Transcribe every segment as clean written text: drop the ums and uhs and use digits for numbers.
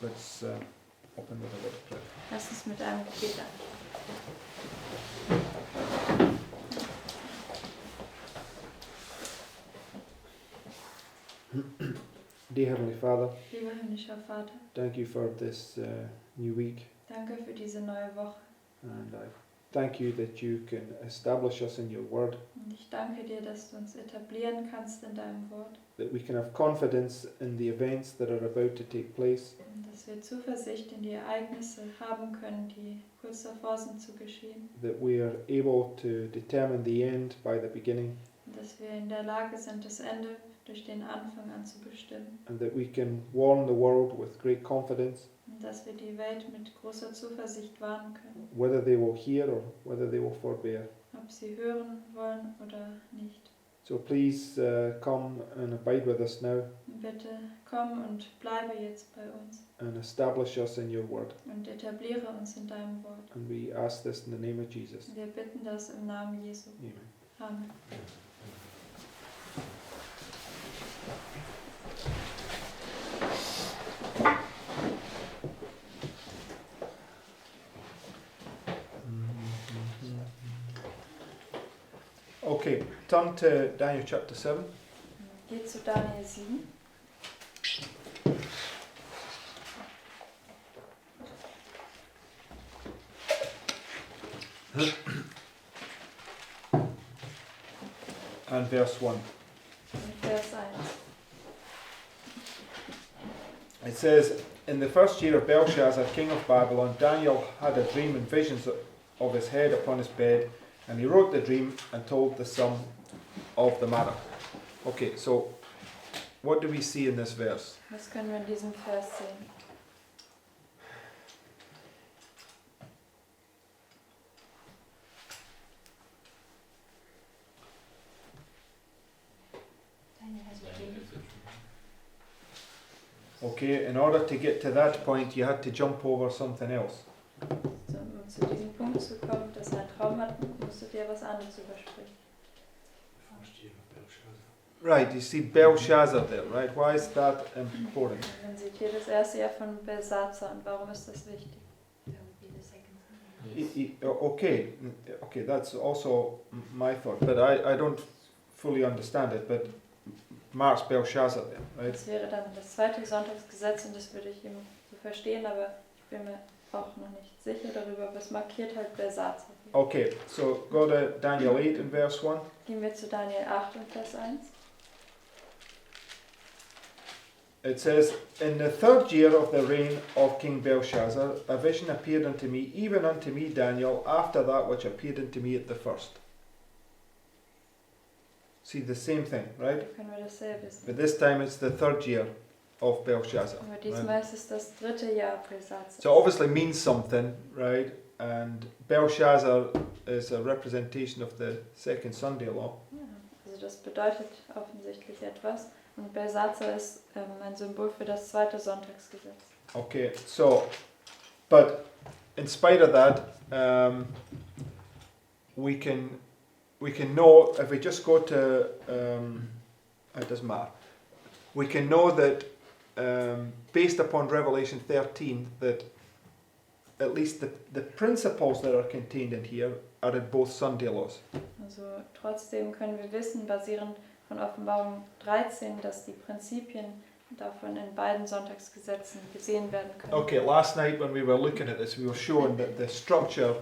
let's open with a word of prayer. Lass uns mit einem Gebet anfangen. Dear Heavenly Father, Lieber himmlischer Vater, thank you for this new week, danke für diese neue Woche. and I thank you that you can establish us in your word, Und ich danke dir, dass du uns etablieren kannst in deinem Wort. that we can have confidence in the events that are about to take place, Und dass wir Zuversicht in die Ereignisse haben können, die kurz davor sind zu geschehen. that we are able to determine the end by the beginning, Und dass wir in der Lage sind, das Ende durch den Anfang an zu bestimmen. and that we can warn the world with great confidence, Und dass wir die Welt mit großer Zuversicht warnen können, whether they will hear or whether they will forbear. ob sie hören wollen oder nicht. So please come and abide with us now Und bitte komm und bleibe jetzt bei uns and establish us in your word. und etabliere uns in deinem Wort. And we ask this in the name of Jesus. Und wir bitten das im Namen Jesu. Amen. Amen. Okay, turn to Daniel chapter 7. Geht zu Daniel 7. And verse 1. Und Vers 1. It says, in the first year of Belshazzar, king of Babylon, Daniel had a dream and visions of his head upon his bed, and he wrote the dream and told the sum of the matter. Okay, so what do we see in this verse? Was können wir in diesem Vers sehen? Okay, in order to get to that point, you had to jump over something else. So, um zu diesem Punkt zu kommen, dass er einen Traum hat, musstet ihr was anderes überspringen. Right, you see Belshazzar there, right? Why is that important? Und dann seht ihr das erste Jahr von Belshazzar und warum ist das wichtig? Okay, that's also my thought, but I don't fully understand it, but Mark's Belshazzar there, right? Das wäre dann das zweite Sonntagsgesetz und das würde ich ihm so verstehen, aber ich bin mir auch noch nicht sicher darüber, was markiert halt Belshazzar. Okay, so go to Daniel 8 and verse 1. Gehen wir zu Daniel 8 und Vers 1. It says, in the third year of the reign of King Belshazzar, a vision appeared unto me, even unto me Daniel, after that which appeared unto me at the first. See, the same thing, right? Da können wir dasselbe sehen. But this time it's the third year of Belshazzar. Aber diesmal ist es das dritte Jahr Belshazzar. So it obviously means something, right? And Belshazzar is a representation of the second Sunday law. Ja, also das bedeutet offensichtlich etwas. Und Belshazzar ist ein Symbol für das zweite Sonntagsgesetz. Okay, so, but in spite of that, we can know, if we just go to, it doesn't matter, we can know that based upon Revelation 13, that at least the principles that are contained in here are in both Sunday laws. Also trotzdem können wir wissen, basierend von Offenbarung 13, dass die Prinzipien davon in beiden Sonntagsgesetzen gesehen werden können. Okay, last night when we were looking at this, we were showing that the structure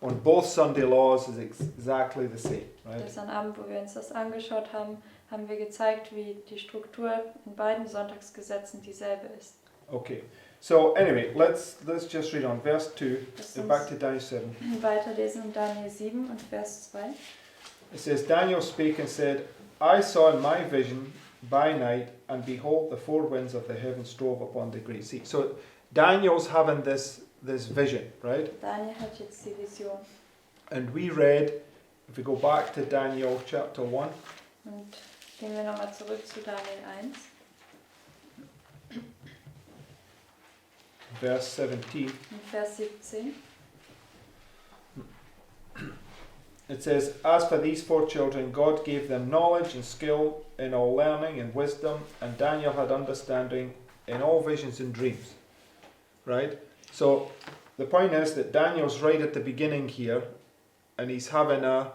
on both Sunday laws is exactly the same, right? Gestern Abend, wo wir uns das angeschaut haben, haben wir gezeigt, wie die Struktur in beiden Sonntagsgesetzen dieselbe ist. Okay, so anyway, let's just read on verse 2, back to Daniel 7. Weiterlesen in Daniel 7 und Vers 2. It says, Daniel spake and said, I saw in my vision by night, and behold, the four winds of the heaven strove upon the great sea. So Daniel's having this vision, right? Daniel hat jetzt die Vision. And we read, if we go back to Daniel chapter 1. Und gehen wir nochmal zurück zu Daniel 1. Verse 17. In Vers 17. It says, as for these four children, God gave them knowledge and skill in all learning and wisdom, and Daniel had understanding in all visions and dreams. right? So the point is that Daniel's right at the beginning here, and he's having a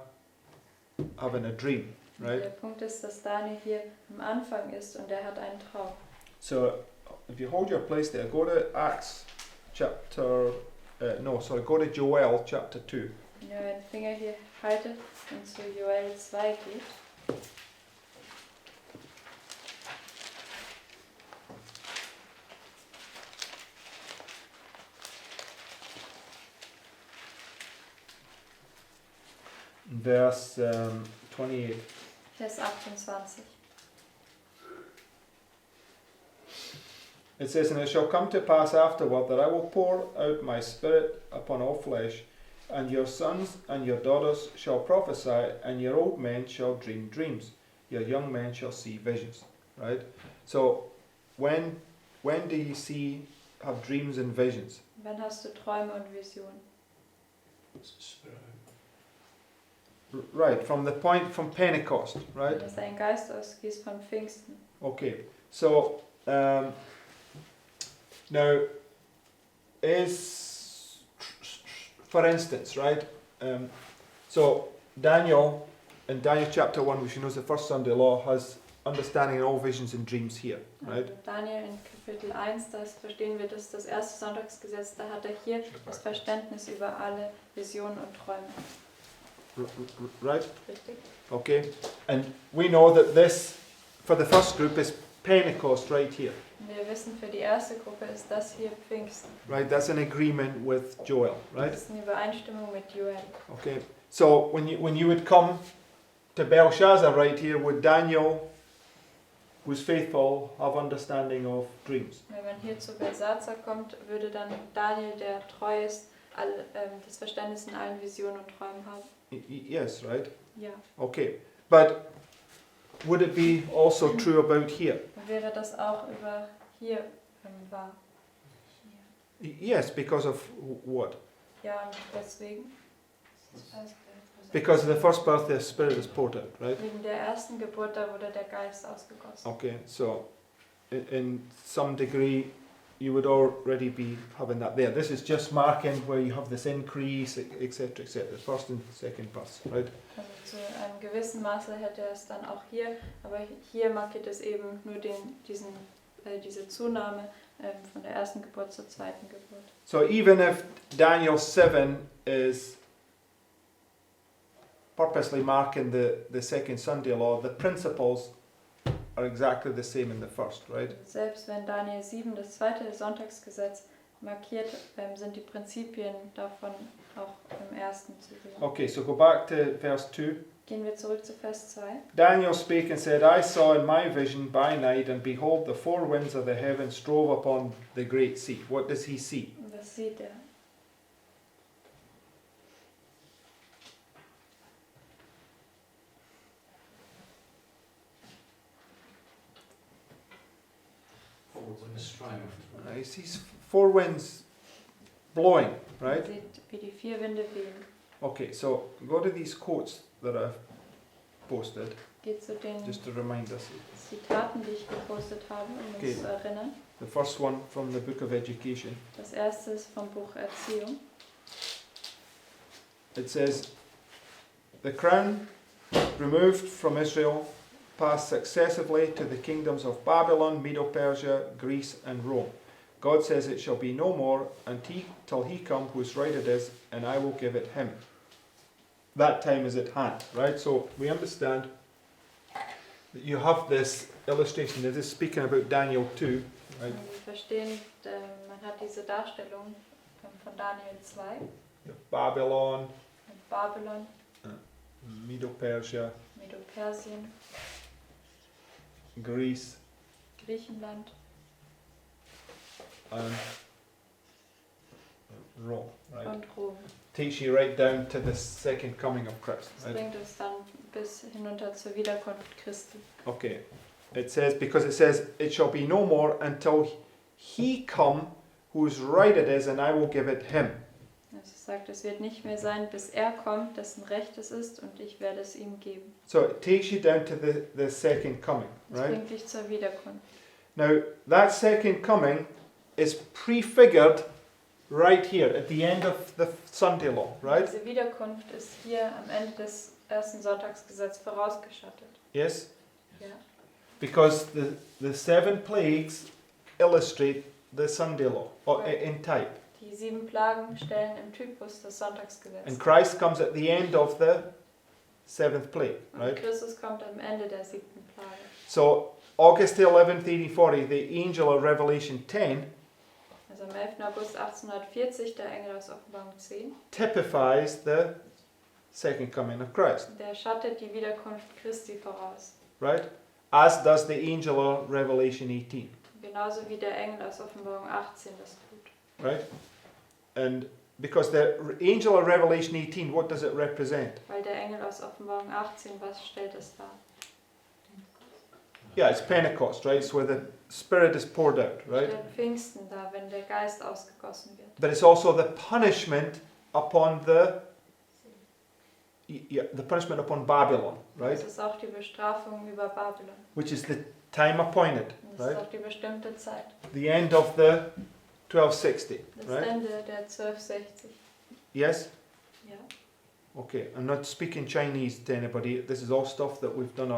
dream, right? Der Punkt ist, dass Daniel hier am Anfang ist und er hat einen Traum. So if you hold your place there, go to Acts chapter, go to Joel chapter 2. Wenn ihr euren Finger hier haltet und zu Joel 2 geht, Verse 28. Vers 28. It says, "And it shall come to pass afterward that I will pour out my spirit upon all flesh, and your sons and your daughters shall prophesy, and your old men shall dream dreams, your young men shall see visions." Right? So, when do you have dreams and visions? Wann hast du Träume und Visionen? Right, from Pentecost, right? Dass ein Geist ausgießt von Pfingsten. Okay, so now for instance, right? So Daniel, in Daniel chapter 1, which you know is the first Sunday law, has understanding in all visions and dreams here, right? Also Daniel in Kapitel 1, das verstehen wir, dass das erste Sonntagsgesetz, da hat er hier das Verständnis über alle Visionen und Träume. Right? Richtig? Okay, and we know that this, for the first group, is Pentecost right here. Wir wissen, für die erste Gruppe ist das hier Pfingsten. Right, that's an agreement with Joel, right? Das ist eine Übereinstimmung mit Joel. Okay, so when you would come to Belshazzar right here, would Daniel, who's faithful, have understanding of dreams? Wenn man hier zu Belshazzar kommt, würde dann Daniel, der treu ist, das Verständnis in allen Visionen und Träumen haben. Yes, right? Ja. Okay, but would it be also true about here? Wäre das auch über hier wahr? Yes, because of what? Ja, und deswegen? Because of the first birth, the Spirit is poured out, right? Wegen der ersten Geburt, da wurde der Geist ausgegossen. Okay, so in some degree, you would already be having that there. This is just marking where you have this increase, etc., etc. The first and second birth, right? Also zu einem gewissen Maße hätte er es dann auch hier, aber hier markiert es eben nur diese Zunahme von der ersten Geburt zur zweiten Geburt. So even if Daniel 7 is purposely marking the second Sunday law, the principles are exactly the same in the first, right? Selbst wenn Daniel 7 das zweite Sonntagsgesetz markiert, sind die Prinzipien davon auch im ersten zu sehen. Okay, so go back to verse 2. Gehen wir zurück zu Vers 2. Daniel spake and said, I saw in my vision by night, and behold, the four winds of the heavens strove upon the great sea. What does he see? Was sieht er? He sees four winds blowing, Er right? sieht, wie die vier Winde wehen. Okay, so go to these quotes that I've posted, Geht zu den just to remind us. Zitaten, die ich gepostet habe, um Okay. uns zu erinnern. The first one from the Book of Education. Das erste ist vom Buch Erziehung. It says, the crown removed from Israel passed successively to the kingdoms of Babylon, Medo-Persia, Greece and Rome. God says it shall be no more until he come whose right it is, and I will give it him. That time is at hand, right? So we understand that you have this illustration. This is speaking about Daniel 2, right? Und wir verstehen, man hat diese Darstellung von Daniel 2 Babylon, mit Babylon, Medo-Persia, Medo-Persien, Greece, Griechenland and Rome, right? und Rom. Takes you right down to the second coming of Christ, Das right? bringt uns dann bis hinunter zur Wiederkunft Christi. Okay. It says, because it says, it shall be no more until he come whose right it is, and I will give it him. Es sagt, es wird nicht mehr sein, bis er kommt, dessen Recht es ist, und ich werde es ihm geben. So it takes you down to the second coming, Das right? bringt dich zur Wiederkunft. Now, that second coming is prefigured right here at the end of the Sunday law, right? Diese Wiederkunft ist hier am Ende des ersten Sonntagsgesetzes vorausgeschattet. Yes? Ja. Because the 7 plagues illustrate the Sunday law, or in type. Die 7 Plagen stellen im Typus das Sonntagsgesetz. And Christ comes at the end of the 7th plague, Und right? Christus kommt am Ende der 7. Plage. So, August 11th, 1840, the angel of Revelation 10 Also am 11. August 1840, der Engel aus Offenbarung 10, typifies the second coming of Christ, der schattet die Wiederkunft Christi voraus. right? As does the angel of Revelation 18, Genauso wie der Engel aus Offenbarung 18 das tut. right? And because the angel of Revelation 18, what does it represent? Weil der Engel aus Offenbarung 18, was stellt es dar? Yeah, it's Pentecost, right? It's where the Spirit is poured out, right? Stellt Pfingsten dar, wenn der Geist ausgegossen wird. But it's also the punishment upon the punishment upon Babylon, right? Das ist auch die Bestrafung über Babylon. Which is the time appointed, Und das ist right? auch die bestimmte Zeit. The end of the 1260, Das right? Ende der 1260. Yes? Ja. Okay, I'm not speaking Chinese to anybody. This is all stuff that we've done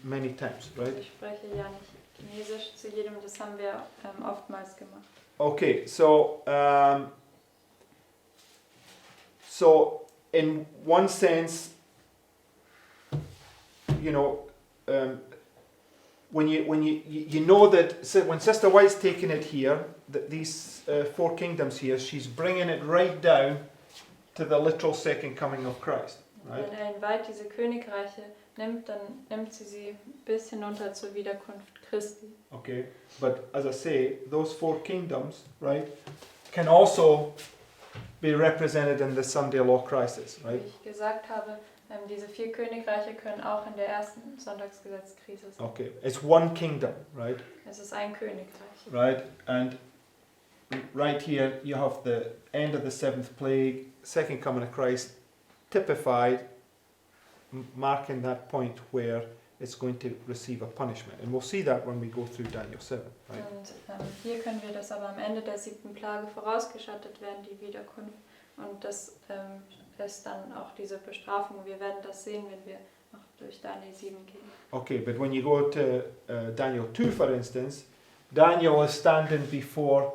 many times, right? Ich spreche ja nicht Chinesisch zu jedem, das haben wir oftmals gemacht. Okay, so in one sense, you know, when you know that when Sister White's taking it here, that these 4 kingdoms here, she's bringing it right down to the literal second coming of Christ, right? Wenn Ellen White diese Königreiche nimmt, dann nimmt sie bis hinunter zur Wiederkunft Christi. Okay, but as I say, those 4 kingdoms, right, can also be represented in the Sunday law crisis, right? Wie ich gesagt habe, diese 4 Königreiche können auch in der ersten Sonntagsgesetzkrise sein. Okay, it's one kingdom, right? Es ist ein Königreich. Right, and right here you have the end of the 7th plague, second coming of Christ, typified, marking that point where it's going to receive a punishment. And we'll see that when we go through Daniel 7, right? Und hier können wir das aber am Ende der 7. Plage vorausgeschattet werden, die Wiederkunft. Und das ist dann auch diese Bestrafung. Wir werden das sehen, wenn wir noch durch Daniel 7 gehen. Okay, but when you go to Daniel 2, for instance, Daniel is standing before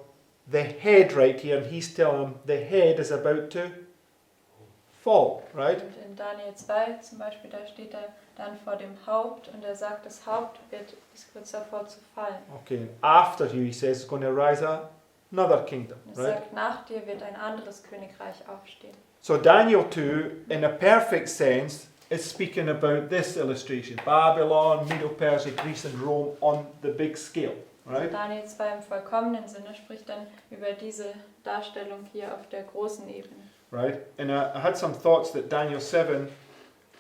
the head right here, and he's telling him the head is about to fall, right? Und in Daniel 2 zum Beispiel, da steht er dann vor dem Haupt und er sagt, das Haupt ist kurz davor zu fallen. Okay, after you, he says, is going to rise another kingdom, Und right? er sagt, nach dir wird ein anderes Königreich aufstehen. So Daniel 2, in a perfect sense, is speaking about this illustration. Babylon, Medo-Persia, Greece and Rome on the big scale, right? Daniel 2 im vollkommenen Sinne spricht dann über diese Darstellung hier auf der großen Ebene. Right? And I had some thoughts that Daniel 7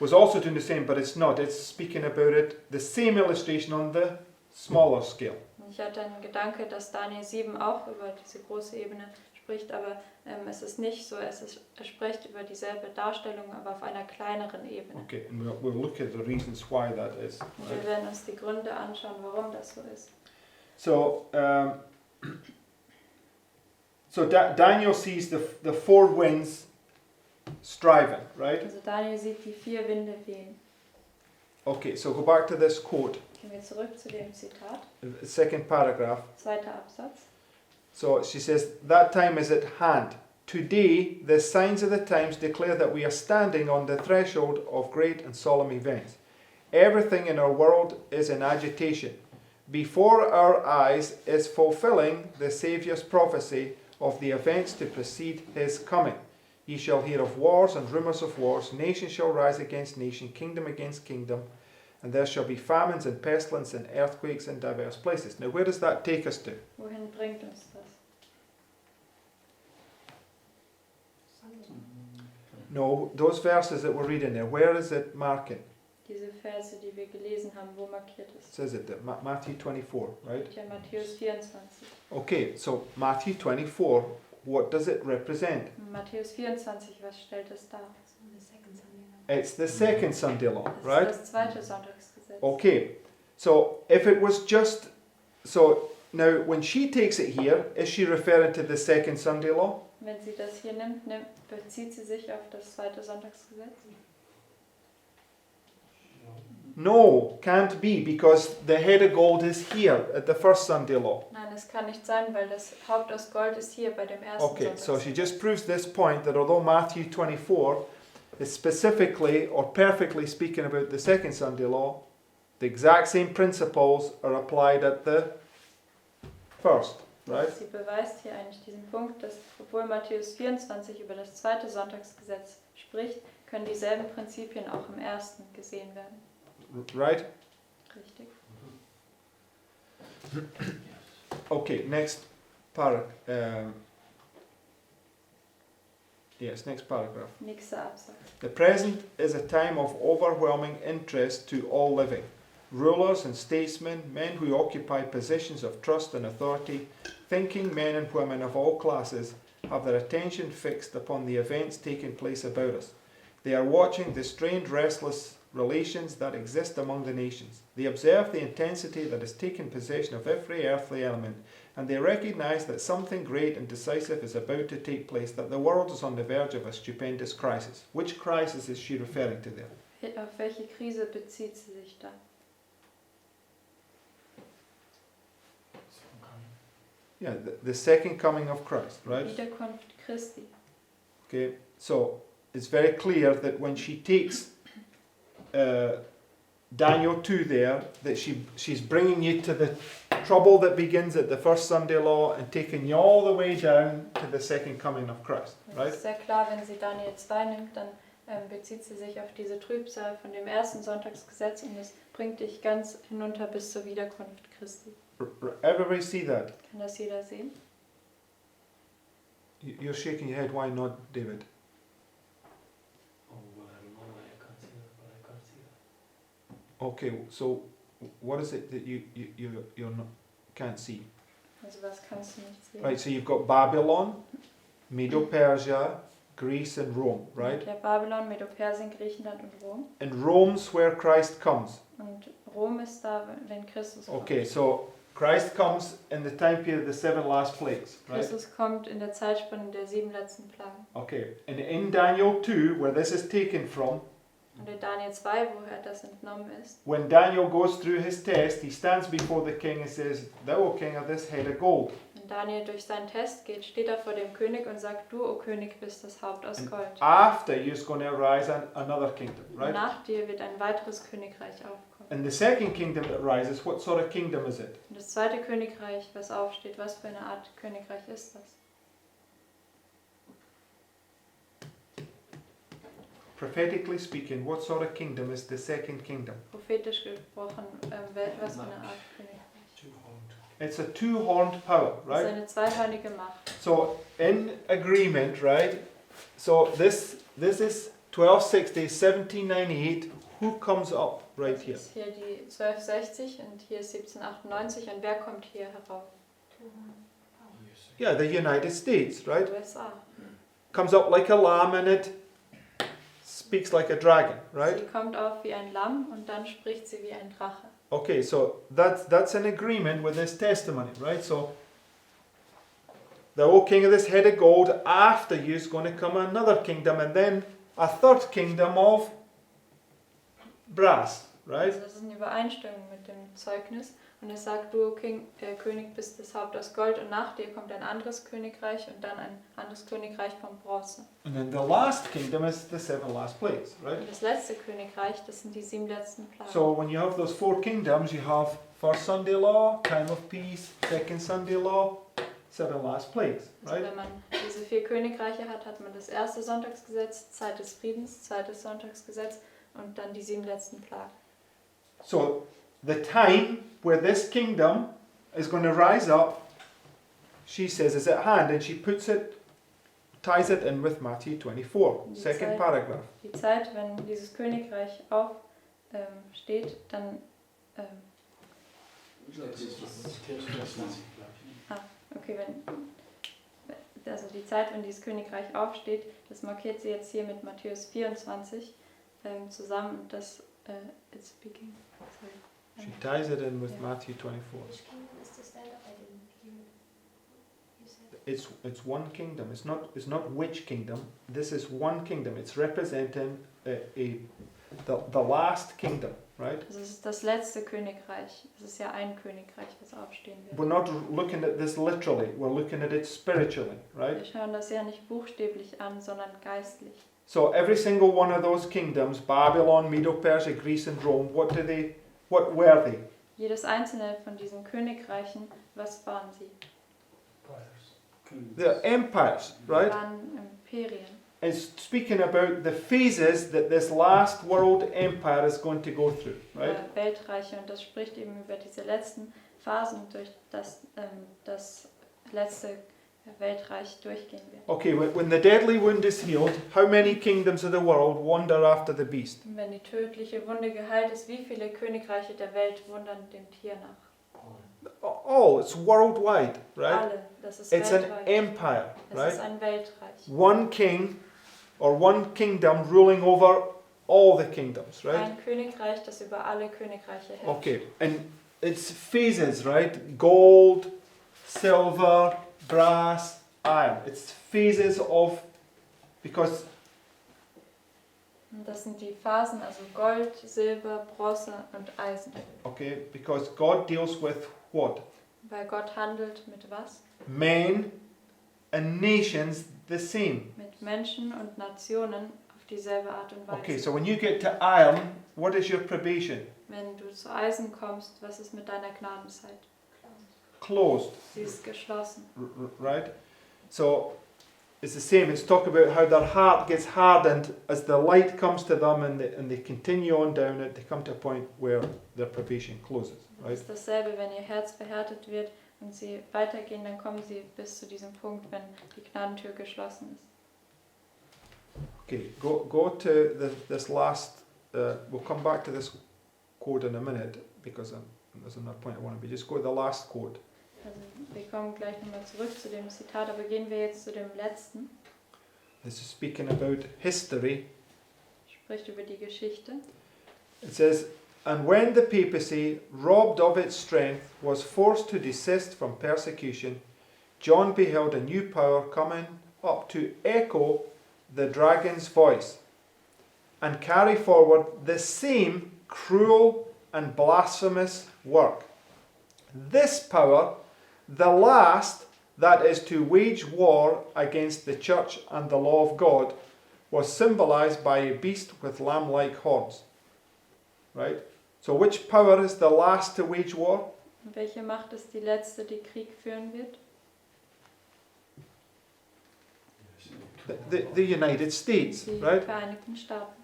was also doing the same, but it's not. It's speaking about it, the same illustration on the smaller scale. Und ich hatte einen Gedanke, dass Daniel 7 auch über diese große Ebene spricht, aber es ist nicht so, es spricht über dieselbe Darstellung, aber auf einer kleineren Ebene. Okay, and we'll look at the reasons why that is. Und wir werden uns die Gründe anschauen, warum das so ist. So, Daniel sees the 4 winds striving, right? Also Daniel sieht die 4 Winde wehen. Okay, so go back to this quote, Gehen wir zurück zu dem Zitat, the second paragraph. 2. Absatz. So she says, that time is at hand. Today, the signs of the times declare that we are standing on the threshold of great and solemn events. Everything in our world is in agitation. Before our eyes is fulfilling the Saviour's prophecy of the events to precede his coming. Ye shall hear of wars and rumours of wars. Nation shall rise against nation, kingdom against kingdom. And there shall be famines and pestilence and earthquakes in diverse places. Now where does that take us to? Wohin bringt uns das? No, those verses that we're reading there, where is it marking? Diese Verse, die wir gelesen haben, wo markiert It ist? says it there, Matthew 24, right? Ja, Matthäus 24. Okay, so Matthew 24, what does it represent? Matthäus 24, was stellt es dar? It's the second Sunday law, Das right? ist das zweite Sonntagsgesetz. Okay, so if it was just, so now, when she takes it here, is she referring to the second Sunday law? Wenn sie das hier nimmt, bezieht sie sich auf das zweite Sonntagsgesetz? No, can't be, because the head of gold is here at the first Sunday law. Nein, es kann nicht sein, weil das Haupt aus Gold ist hier bei dem ersten Okay, so she Sonntagsgesetz. just proves this point that although Matthew 24 is specifically or perfectly speaking about the second Sunday law, the exact same principles are applied at the first, right? Sie beweist hier eigentlich diesen Punkt, dass obwohl Matthäus 24 über das zweite Sonntagsgesetz spricht, können dieselben Prinzipien auch im ersten gesehen werden. Right? Richtig. Okay, next paragraph. Next paragraph. Nächster Absatz. The present is a time of overwhelming interest to all living. Rulers and statesmen, men who occupy positions of trust and authority, thinking men and women of all classes, have their attention fixed upon the events taking place about us. They are watching the strained, restless relations that exist among the nations. They observe the intensity that has taken possession of every earthly element, and they recognize that something great and decisive is about to take place, that the world is on the verge of a stupendous crisis. Which crisis is she referring to there? Auf welche Krise bezieht sie sich da? Yeah, the second coming of Christ, right? Wiederkunft Christi. Okay, so it's very clear that when she takes Daniel 2 there, that she's bringing you to the trouble that begins at the first Sunday law and taking you all the way down to the second coming of Christ, right? Es ist sehr klar, wenn sie Daniel 2 nimmt, dann bezieht sie sich auf diese Trübsal von dem ersten Sonntagsgesetz und es bringt dich ganz hinunter bis zur Wiederkunft Christi. Everybody see that? Kann das jeder sehen? You're shaking your head, why not, David? Oh, well, I don't know, I can't see that, but I can't see that. Okay, so what is it that you're not, can't see? Also was kannst du nicht sehen? Right, so you've got Babylon, Medo-Persia, Greece and Rome, right? Ja, Babylon, Medo-Persien, Griechenland und Rom. And Rome's where Christ comes. Und Rom ist da, wenn Christus kommt. Okay, so Christ comes in the time period of the 7 last plagues, right? Christus kommt in der Zeitspanne der 7 letzten Plagen. Okay, and in Daniel 2, where this is taken from, Und in Daniel 2, woher das entnommen ist, when Daniel goes through his test, he stands before the king and says, "Thou, O king, of this head of gold." wenn Daniel durch seinen Test geht, steht er vor dem König und sagt, du, O König, bist das Haupt aus And Gold. after you's going to arise another kingdom, right? Nach dir wird ein weiteres Königreich aufkommen. And the second kingdom that rises, what sort of kingdom is it? Und das zweite Königreich, was aufsteht, was für eine Art Königreich ist das? Prophetically speaking, what sort of kingdom is the second kingdom? Prophetisch gesprochen, was für eine Art Königreich? Two-horned. It's a two-horned power, Das ist right? eine zweihörnige Macht. So in agreement, right? So this is 1260, 1798. Who comes up right Das here? ist hier die 1260 und hier ist 1798 und wer kommt hier herauf? Yeah, the United States, Die right? USA. Comes up like a lamb and it speaks like a dragon, right? Sie kommt auf wie ein Lamm und dann spricht sie wie ein Drache. Okay, so that's an agreement with this testimony, right? So the old king of this head of gold, after you is going to come another kingdom and then a third kingdom of brass, right? Also das ist eine Übereinstimmung mit dem Zeugnis. Und es sagt, du, König, bist das Haupt aus Gold und nach dir kommt ein anderes Königreich und dann ein anderes Königreich von Bronze. And then the last kingdom is the 7 last plagues, right? Und das letzte Königreich, das sind die 7 letzten Plagen. So when you have those 4 kingdoms, you have first Sunday law, time of peace, second Sunday law, 7 last plagues, Also right? wenn man diese 4 Königreiche hat, hat man das erste Sonntagsgesetz, Zeit des Friedens, zweites Sonntagsgesetz und dann die 7 letzten Plagen. So the time where this kingdom is going to rise up, she says, is at hand, and she ties it in with Matthew 24, Die second Zeit- paragraph. Die Zeit, wenn dieses Königreich aufsteht, dann, okay, also die Zeit, wenn dieses Königreich aufsteht, das markiert sie jetzt hier mit Matthäus 24 zusammen und das, it's speaking. Sorry. She ties it in with Matthew 24. Which kingdom is this then? I didn't it's one kingdom. It's not which kingdom. This is one kingdom. It's representing the last kingdom, right? Also es ist das letzte Königreich. Es ist ja ein Königreich, das aufstehen wird. We're not looking at this literally. We're looking at it spiritually, right? Wir schauen das ja nicht buchstäblich an, sondern geistlich. So every single one of those kingdoms, Babylon, Medo-Persia, Greece, and Rome, what were they? Jedes einzelne von diesen Königreichen, was waren sie? They're empires, right? Waren Imperien. It's speaking about the phases that this last world empire is going to go through, right? Weltreiche, und das spricht eben über diese letzten Phasen, durch das das letzte Weltreich durchgehen wird. Okay, when the deadly wound is healed, how many kingdoms of the world wander after the beast? Und wenn die tödliche Wunde geheilt ist, wie viele Königreiche der Welt wundern dem Tier nach? Oh, it's worldwide, right? Alle, das ist It's an weltweit. empire, Es ist right? ein Weltreich. One king or one kingdom ruling over all the kingdoms, right? Ein Königreich, das über alle Königreiche herrscht. Okay, and it's phases, right? Gold, silver, brass, iron. It's phases of, because Und das sind die Phasen, also Gold, Silber, Bronze und Eisen. okay, because God deals with what? Weil Gott handelt mit was? Men and nations the same. Mit Menschen und Nationen auf dieselbe Art und Weise. Okay, so when you get to iron, what is your probation? Wenn du zu Eisen kommst, was ist mit deiner Gnadenzeit? Closed, Sie ist geschlossen. right? So it's the same. It's talk about how their heart gets hardened as the light comes to them, and they continue on down it. They come to a point where their probation closes, Es right? ist dasselbe, wenn ihr Herz verhärtet wird und sie weitergehen, dann kommen sie bis zu diesem Punkt, wenn die Gnadentür geschlossen ist. Okay, go to this last. We'll come back to this quote in a minute because there's another point I want to be. Just go to the last quote. Also wir kommen gleich nochmal zurück zu dem Zitat, aber gehen wir jetzt zu dem letzten. This is speaking about history. Spricht über die Geschichte. It says, "And when the papacy, robbed of its strength, was forced to desist from persecution, John beheld a new power coming up to echo the dragon's voice and carry forward the same cruel and blasphemous work. This power, the last that is to wage war against the church and the law of God, was symbolized by a beast with lamb-like horns." Right? So which power is the last to wage war? Und welche Macht ist die letzte, die Krieg führen wird? The United States, Die right? Vereinigten Staaten.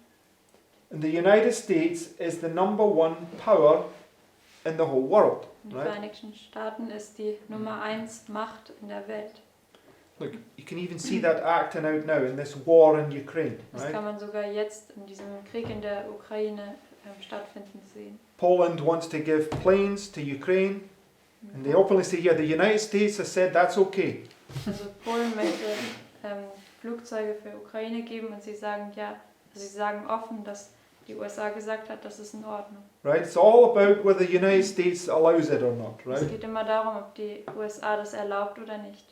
And the United States is the number one power in the whole world, Und die right? Vereinigten Staaten ist die Nummer 1 Macht in der Welt. Look, you can even see that acting out now in this war in Ukraine, Das right? kann man sogar jetzt in diesem Krieg in der Ukraine stattfinden sehen. Poland wants to give planes to Ukraine, and they openly say, yeah, the United States has said that's okay. Also Polen möchte Flugzeuge für Ukraine geben und sie sagen ja, sie sagen offen, dass die USA gesagt hat, das ist in Ordnung. Right? It's all about whether the United States allows it or not, Es right? geht immer darum, ob die USA das erlaubt oder nicht.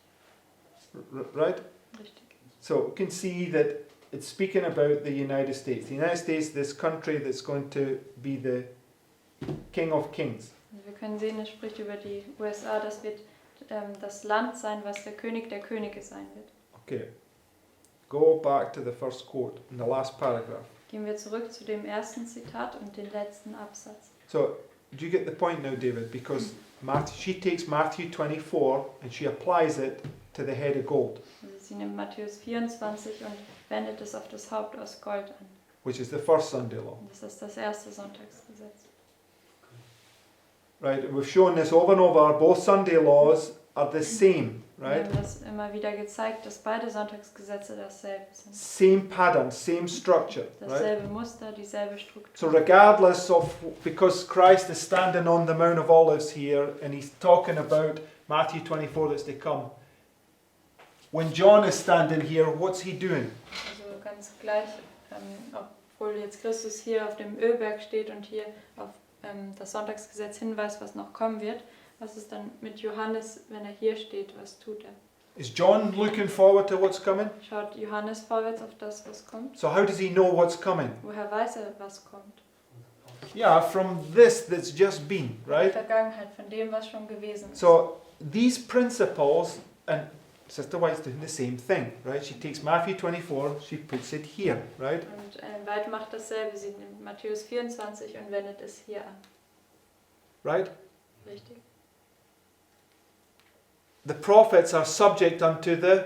Right? Richtig. So you can see that it's speaking about the United States. The United States, this country that's going to be the King of Kings. Also wir können sehen, es spricht über die USA, das wird das Land sein, was der König der Könige sein wird. Okay. Go back to the first quote in the last paragraph. Gehen wir zurück zu dem ersten Zitat und den letzten Absatz. So, do you get the point now, David? Because she takes Matthew 24 and she applies it to the head of gold, Also sie nimmt Matthäus 24 und wendet es auf das Haupt aus Gold an. which is the first Sunday law. Und das ist das erste Sonntagsgesetz. Right? We've shown this over and over. Both Sunday laws are the same, Wir right? haben das immer wieder gezeigt, dass beide Sonntagsgesetze dasselbe sind. Same pattern, same structure, right? Dasselbe Muster, dieselbe So Struktur. regardless of, because Christ is standing on the Mount of Olives here and he's talking about Matthew 24 that's to come, when John is standing here, what's he doing? Also ganz gleich, obwohl jetzt Christus hier auf dem Ölberg steht und hier auf das Sonntagsgesetz hinweist, was noch kommen wird, was ist dann mit Johannes, wenn er hier steht, was tut er? Is John looking forward to what's coming? Schaut Johannes vorwärts auf das, was kommt? So how does he know what's coming? Woher weiß er, was kommt? Yeah, from this that's just been, Die right? Vergangenheit, von dem, was schon gewesen ist. So these principles, and Sister White's doing the same thing, right? She takes Matthew 24, she puts it here, right? Und White macht dasselbe. Sie nimmt Matthäus 24 und wendet es hier an. Right? Richtig? The prophets are subject unto the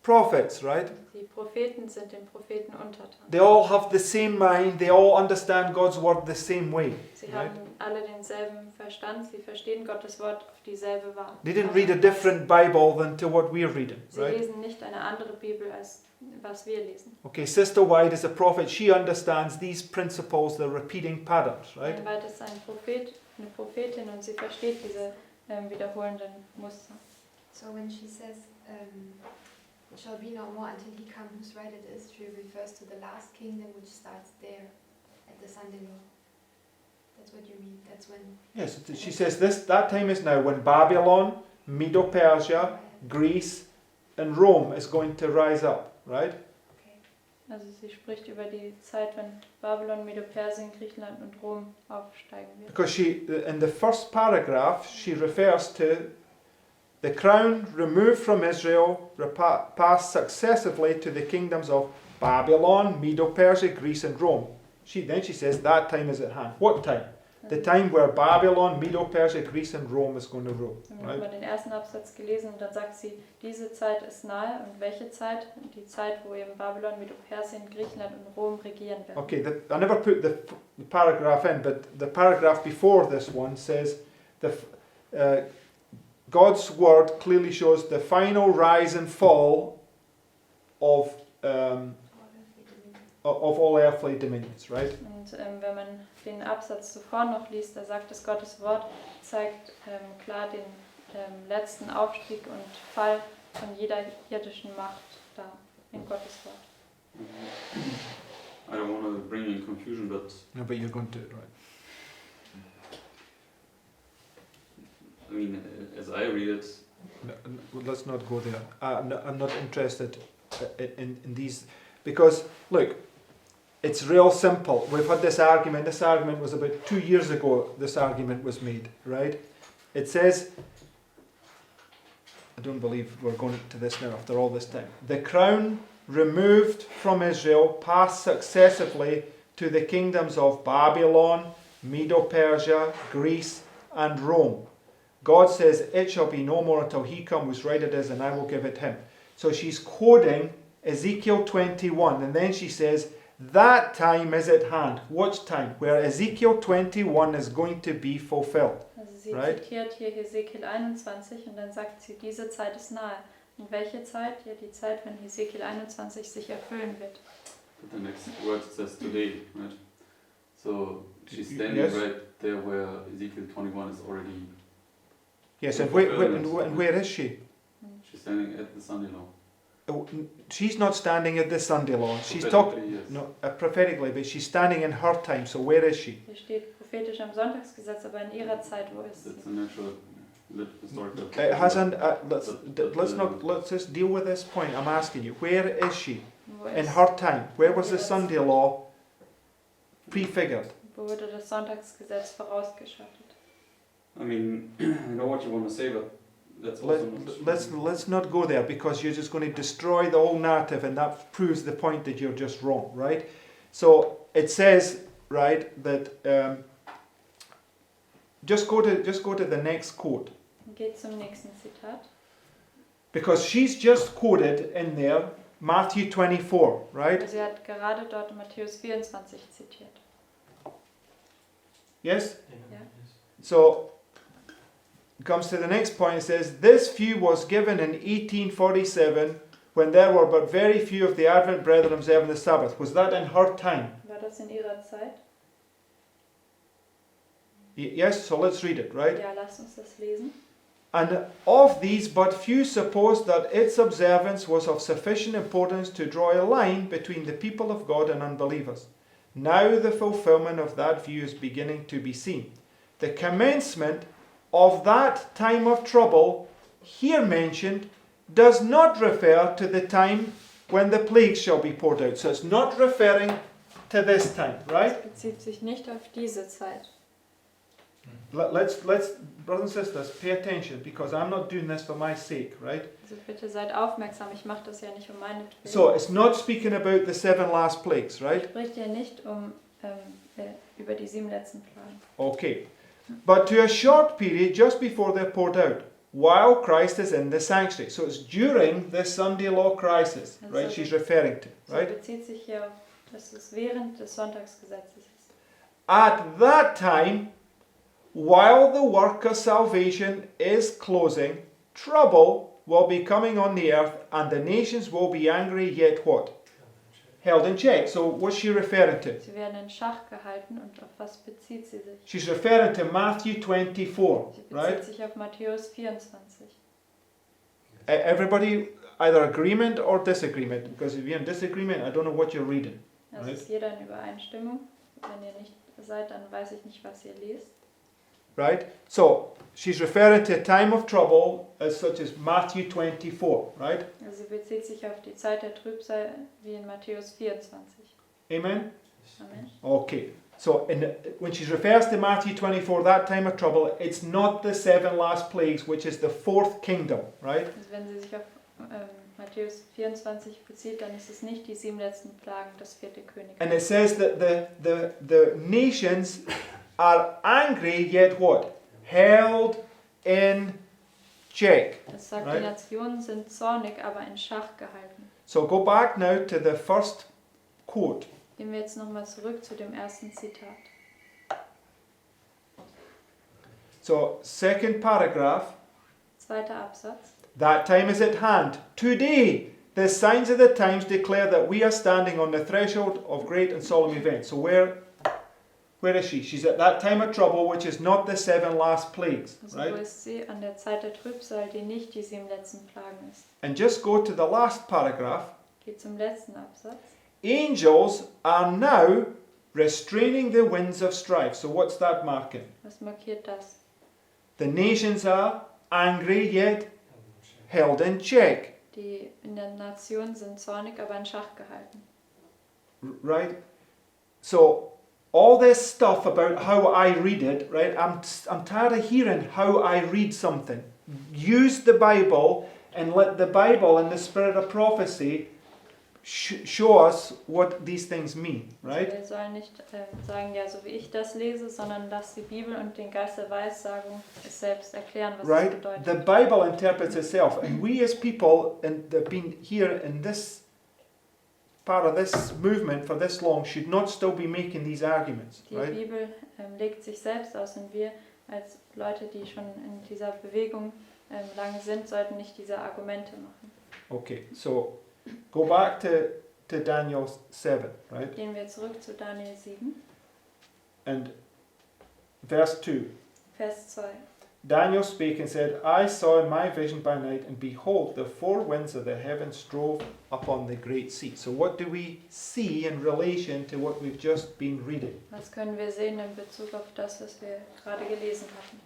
prophets, right? Die Propheten sind den Propheten untertan. They all have the same mind, they all understand God's word the same way. Sie Right? haben alle denselben Verstand, sie verstehen Gottes Wort auf dieselbe Weise. They didn't read a different Bible than to what we're reading, Sie right? lesen nicht eine andere Bibel, als was wir lesen. Okay, Sister White is a prophet, she understands these principles, the repeating patterns, right? Ein White ist ein Prophet, eine Prophetin und sie versteht diese wiederholenden Muster. So when she says, it shall be no more until he comes whose right it is, she refers to the last kingdom which starts there at the Sunday law. That's what you mean. That's when. Yes, she says that time is now when Babylon, Medo-Persia, Greece and Rome is going to rise up, right? Okay. Also sie spricht über die Zeit, wenn Babylon, Medo-Persien, Griechenland und Rom aufsteigen wird. Because she, in the first paragraph, she refers to the crown removed from Israel, passed successively to the kingdoms of Babylon, Medo-Persia, Greece and Rome. Then she says that time is at hand. What time? The time where Babylon, Medo-Persia, Greece and Rome is going to rule. Wir haben Right? den ersten Absatz gelesen und dann sagt sie, diese Zeit ist nahe. Und welche Zeit? Die Zeit, wo eben Babylon, Medo-Persien, Griechenland und Rom regieren werden. Okay, I never put the paragraph in, but the paragraph before this one says God's word clearly shows the final rise and fall of all earthly dominions, right? Und wenn man den Absatz zuvor noch liest, da sagt es, Gottes Wort zeigt klar den letzten Aufstieg und Fall von jeder irdischen Macht da in Gottes Wort. I don't want to bring you in confusion, but No, but you're going to, right? I mean, as I read it, No, let's not go there. I'm not interested in these, because look, it's real simple. We've had this argument. This argument was about 2 years ago. This argument was made, right? It says, I don't believe we're going to this now after all this time. The crown removed from Israel passed successively to the kingdoms of Babylon, Medo-Persia, Greece and Rome. God says, it shall be no more until he come whose right it is, and I will give it him. So she's quoting Ezekiel 21, and then she says, that time is at hand. What time? Where Ezekiel 21 is going to be fulfilled. Also sie Right. zitiert hier Hesekiel 21 und dann sagt sie, diese Zeit ist nahe. Und welche Zeit? Ja, die Zeit, wenn Hesekiel 21 sich erfüllen wird. but the next word says today, right? So she's standing Yes. right there where Ezekiel 21 is already. Yes, and where is she? She's standing at the Sunday law. Oh, she's not standing at the Sunday law. She's talking, Prophetically, yes. no, prophetically, but she's standing in her time. So where is she? Hier steht prophetisch am Sonntagsgesetz, aber in ihrer Zeit, wo ist sie? That's a natural historical. It hasn't. Let's just deal with this point. I'm asking you, where is she Wo, in ist, her time? Where was the Sunday law prefigured? wo wurde das Sonntagsgesetz vorausgeschattet? I mean, I know what you want to say, but that's also not. Let's not go there, because you're just going to destroy the whole narrative, and that proves the point that you're just wrong, right? So it says, right, that just go to the next quote, Geht zum nächsten Zitat. because she's just quoted in there Matthew 24, right? Sie hat gerade dort Matthäus 24 zitiert. Yes. Yeah. So it comes to the next point. It says, this view was given in 1847 when there were but very few of the Advent brethren observing the Sabbath. Was that in her time? War das in ihrer Zeit? Yes, so let's read it, right? Ja, lass uns das lesen. And of these but few supposed that its observance was of sufficient importance to draw a line between the people of God and unbelievers. Now the fulfillment of that view is beginning to be seen. The commencement of that time of trouble here mentioned does not refer to the time when the plagues shall be poured out. So it's not referring to this time, right? Es bezieht sich nicht auf diese Zeit. Let's, brothers and sisters, pay attention, because I'm not doing this for my sake, right? Also bitte seid aufmerksam, ich mache das ja nicht um meinetwillen. So it's not speaking about the 7 last plagues, right? Spricht ja nicht über die 7 letzten Plagen. Okay. But to a short period just before they're poured out, while Christ is in the sanctuary. So it's during the Sunday law crisis, right? Also, She's referring to, So right? bezieht sich hier auf, dass es während des Sonntagsgesetzes ist. At that time, while the work of salvation is closing, trouble will be coming on the earth, and the nations will be angry, yet what? Held in check. So what's she referring to? Sie werden in Schach gehalten und auf was bezieht sie sich? She's referring to Matthew 24, Sie bezieht right? sich auf Matthäus 24. Everybody, either agreement or disagreement, because if you're in disagreement, I don't know what you're reading. Also Right. ist jeder in Übereinstimmung. Wenn ihr nicht seid, dann weiß ich nicht, was ihr lest. Right? So, she's referring to a time of trouble as such as Matthew 24, right? Also sie bezieht sich auf die Zeit der Trübsal wie in Matthäus 24. Amen? Amen. Okay. So, when she refers to Matthew 24, that time of trouble, it's not the 7 last plagues, which is the 4th kingdom, right? Also wenn sie sich auf Matthäus 24 bezieht, dann ist es nicht die 7 letzten Plagen, das 4. Königreich. And it says that the nations are angry, yet what? Held in check. Es sagt, Right. die Nationen sind zornig, aber in Schach gehalten. So go back now to the first quote. Gehen wir jetzt nochmal zurück zu dem ersten Zitat. So, second paragraph. Zweiter Absatz. That time is at hand. Today, the signs of the times declare that we are standing on the threshold of great and solemn events. So where is she? She's at that time of trouble, which is not the 7 last plagues, Also wo right? ist sie? An der Zeit der Trübsal, die nicht die 7 letzten Plagen ist. And just go to the last paragraph. Geht zum letzten Absatz. Angels are now restraining the winds of strife. So what's that marking? Was markiert das? The nations are angry yet held in check, Die in der Nation sind zornig, aber in Schach gehalten. right? So all this stuff about how I read it, right? I'm tired of hearing how I read something. Use the Bible and let the Bible and the spirit of prophecy show us what these things mean, Also right? wir sollen nicht sagen, ja, so wie ich das lese, sondern dass die Bibel und den Geist der Weissagung es selbst erklären, was es Right? bedeutet. The Bible interprets itself, and we as people and that have been here in this part of this movement for this long should not still be making these arguments, Die right? Bibel legt sich selbst aus und wir als Leute, die schon in dieser Bewegung lange sind, sollten nicht diese Argumente machen. Okay, so go back to Daniel 7, right? Gehen wir zurück zu Daniel 7, And verse 2. Vers 2. Daniel spake and said, I saw in my vision by night, and behold, the 4 winds of the heavens drove upon the great sea. So what do we see in relation to what we've just been reading? Was können wir sehen in Bezug auf das, was wir gerade gelesen hatten?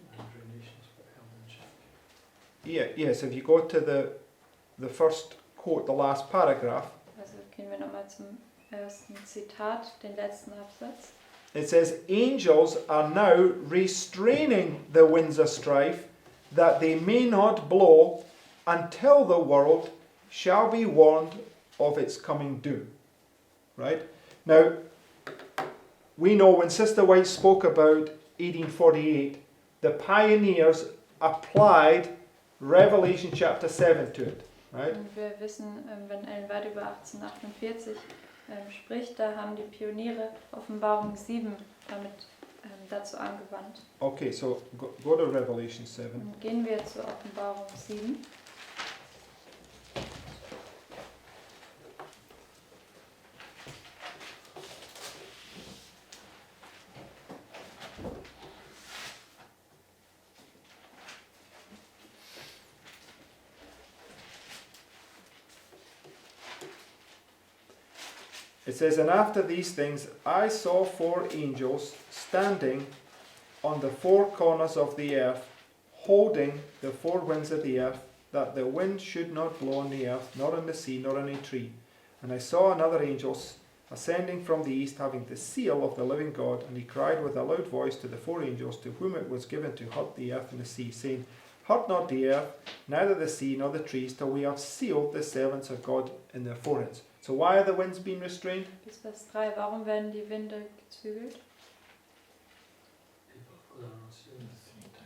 Yes, if you go to the first quote, the last paragraph, Also gehen wir nochmal zum ersten Zitat, den letzten Absatz. it says, angels are now restraining the winds of strife, that they may not blow until the world shall be warned of its coming doom. Right? Now, we know when Sister White spoke about 1848, the pioneers applied Revelation chapter 7 to it. Right? Und wir wissen, wenn Ellen White über 1848 spricht, da haben die Pioniere Offenbarung 7 damit dazu angewandt. Okay, so go to Revelation 7. Und gehen wir zur Offenbarung 7. It says, and after these things I saw 4 angels standing on the 4 corners of the earth, holding the 4 winds of the earth, that the wind should not blow on the earth, nor on the sea, nor on any tree. And I saw another angel ascending from the east, having the seal of the living God, and he cried with a loud voice to the 4 angels to whom it was given to hurt the earth and the sea, saying, Hurt not the earth, neither the sea nor the trees, till we have sealed the servants of God in their foreheads. So why are the winds being restrained? Bis Vers 3. Warum werden die Winde gezügelt?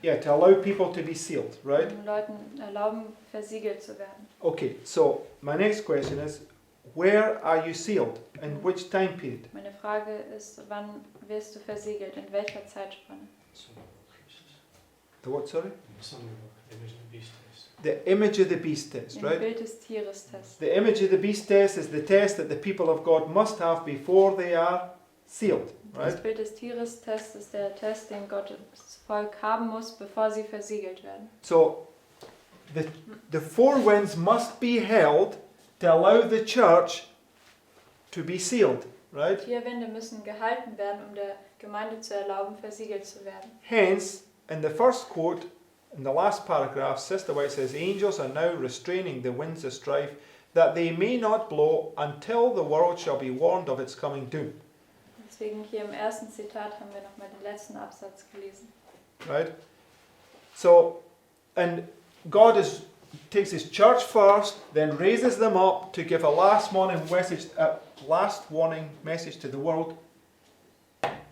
Yeah, to allow people to be sealed, right? Um Leuten erlauben, versiegelt zu werden. Okay, so my next question is, where are you sealed? In which time period? Meine Frage ist, wann wirst du versiegelt? In welcher Zeitspanne? The what, sorry? Some image of the beast test. The image of the beast test, Im right? Bild des Tieres Test. The image of the beast test is the test that the people of God must have before they are sealed, Das right? Bild des Tieres Test ist der Test, den Gottes Volk haben muss, bevor sie versiegelt werden. So the 4 winds must be held to allow the church to be sealed, right? 4 Winde müssen gehalten werden, um der Gemeinde zu erlauben, versiegelt zu werden. Hence, in the first quote, in the last paragraph, Sister White says, Angels are now restraining the winds of strife, that they may not blow until the world shall be warned of its coming doom. Deswegen hier im ersten Zitat haben wir nochmal den letzten Absatz gelesen. Right? So, and God takes his church first, then raises them up to give a last warning message to the world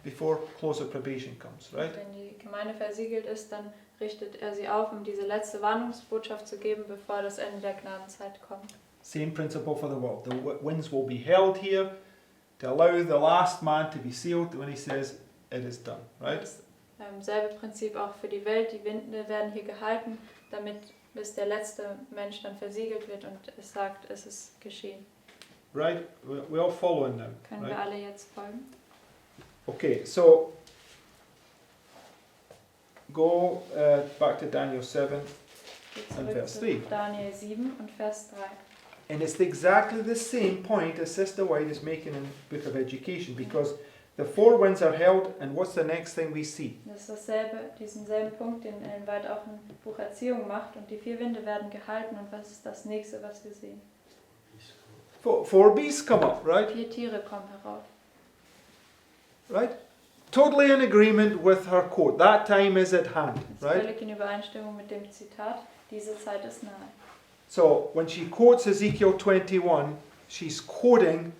before close of probation comes, right? Wenn die Gemeinde versiegelt ist, dann richtet er sie auf, um diese letzte Warnungsbotschaft zu geben, bevor das Ende der Gnadenzeit kommt. Same principle for the world. The winds will be held here to allow the last man to be sealed when he says it is done, right? Das selbe Prinzip auch für die Welt. Die Winde werden hier gehalten, damit bis der letzte Mensch dann versiegelt wird und es sagt, es ist geschehen. Right? We're all following now, Können wir right? alle jetzt folgen? Okay, so go back to Daniel 7, Geht And zurück Vers zu 3. Daniel 7 und Vers 3. and it's exactly the same point as Sister White is making in the Book of Education, because the 4 winds are held, and what's the next thing we see? Das ist diesen selben Punkt, den Ellen White auch im Buch Erziehung macht, und die 4 Winde werden gehalten, und was ist das nächste, was wir sehen? 4 beasts come up, right? 4 Tiere kommen herauf. Right? Totally in agreement with her quote. That time is at hand, Das ist right? völlig in Übereinstimmung mit dem Zitat, diese Zeit ist nahe. So when she quotes Ezekiel 21, she's quoting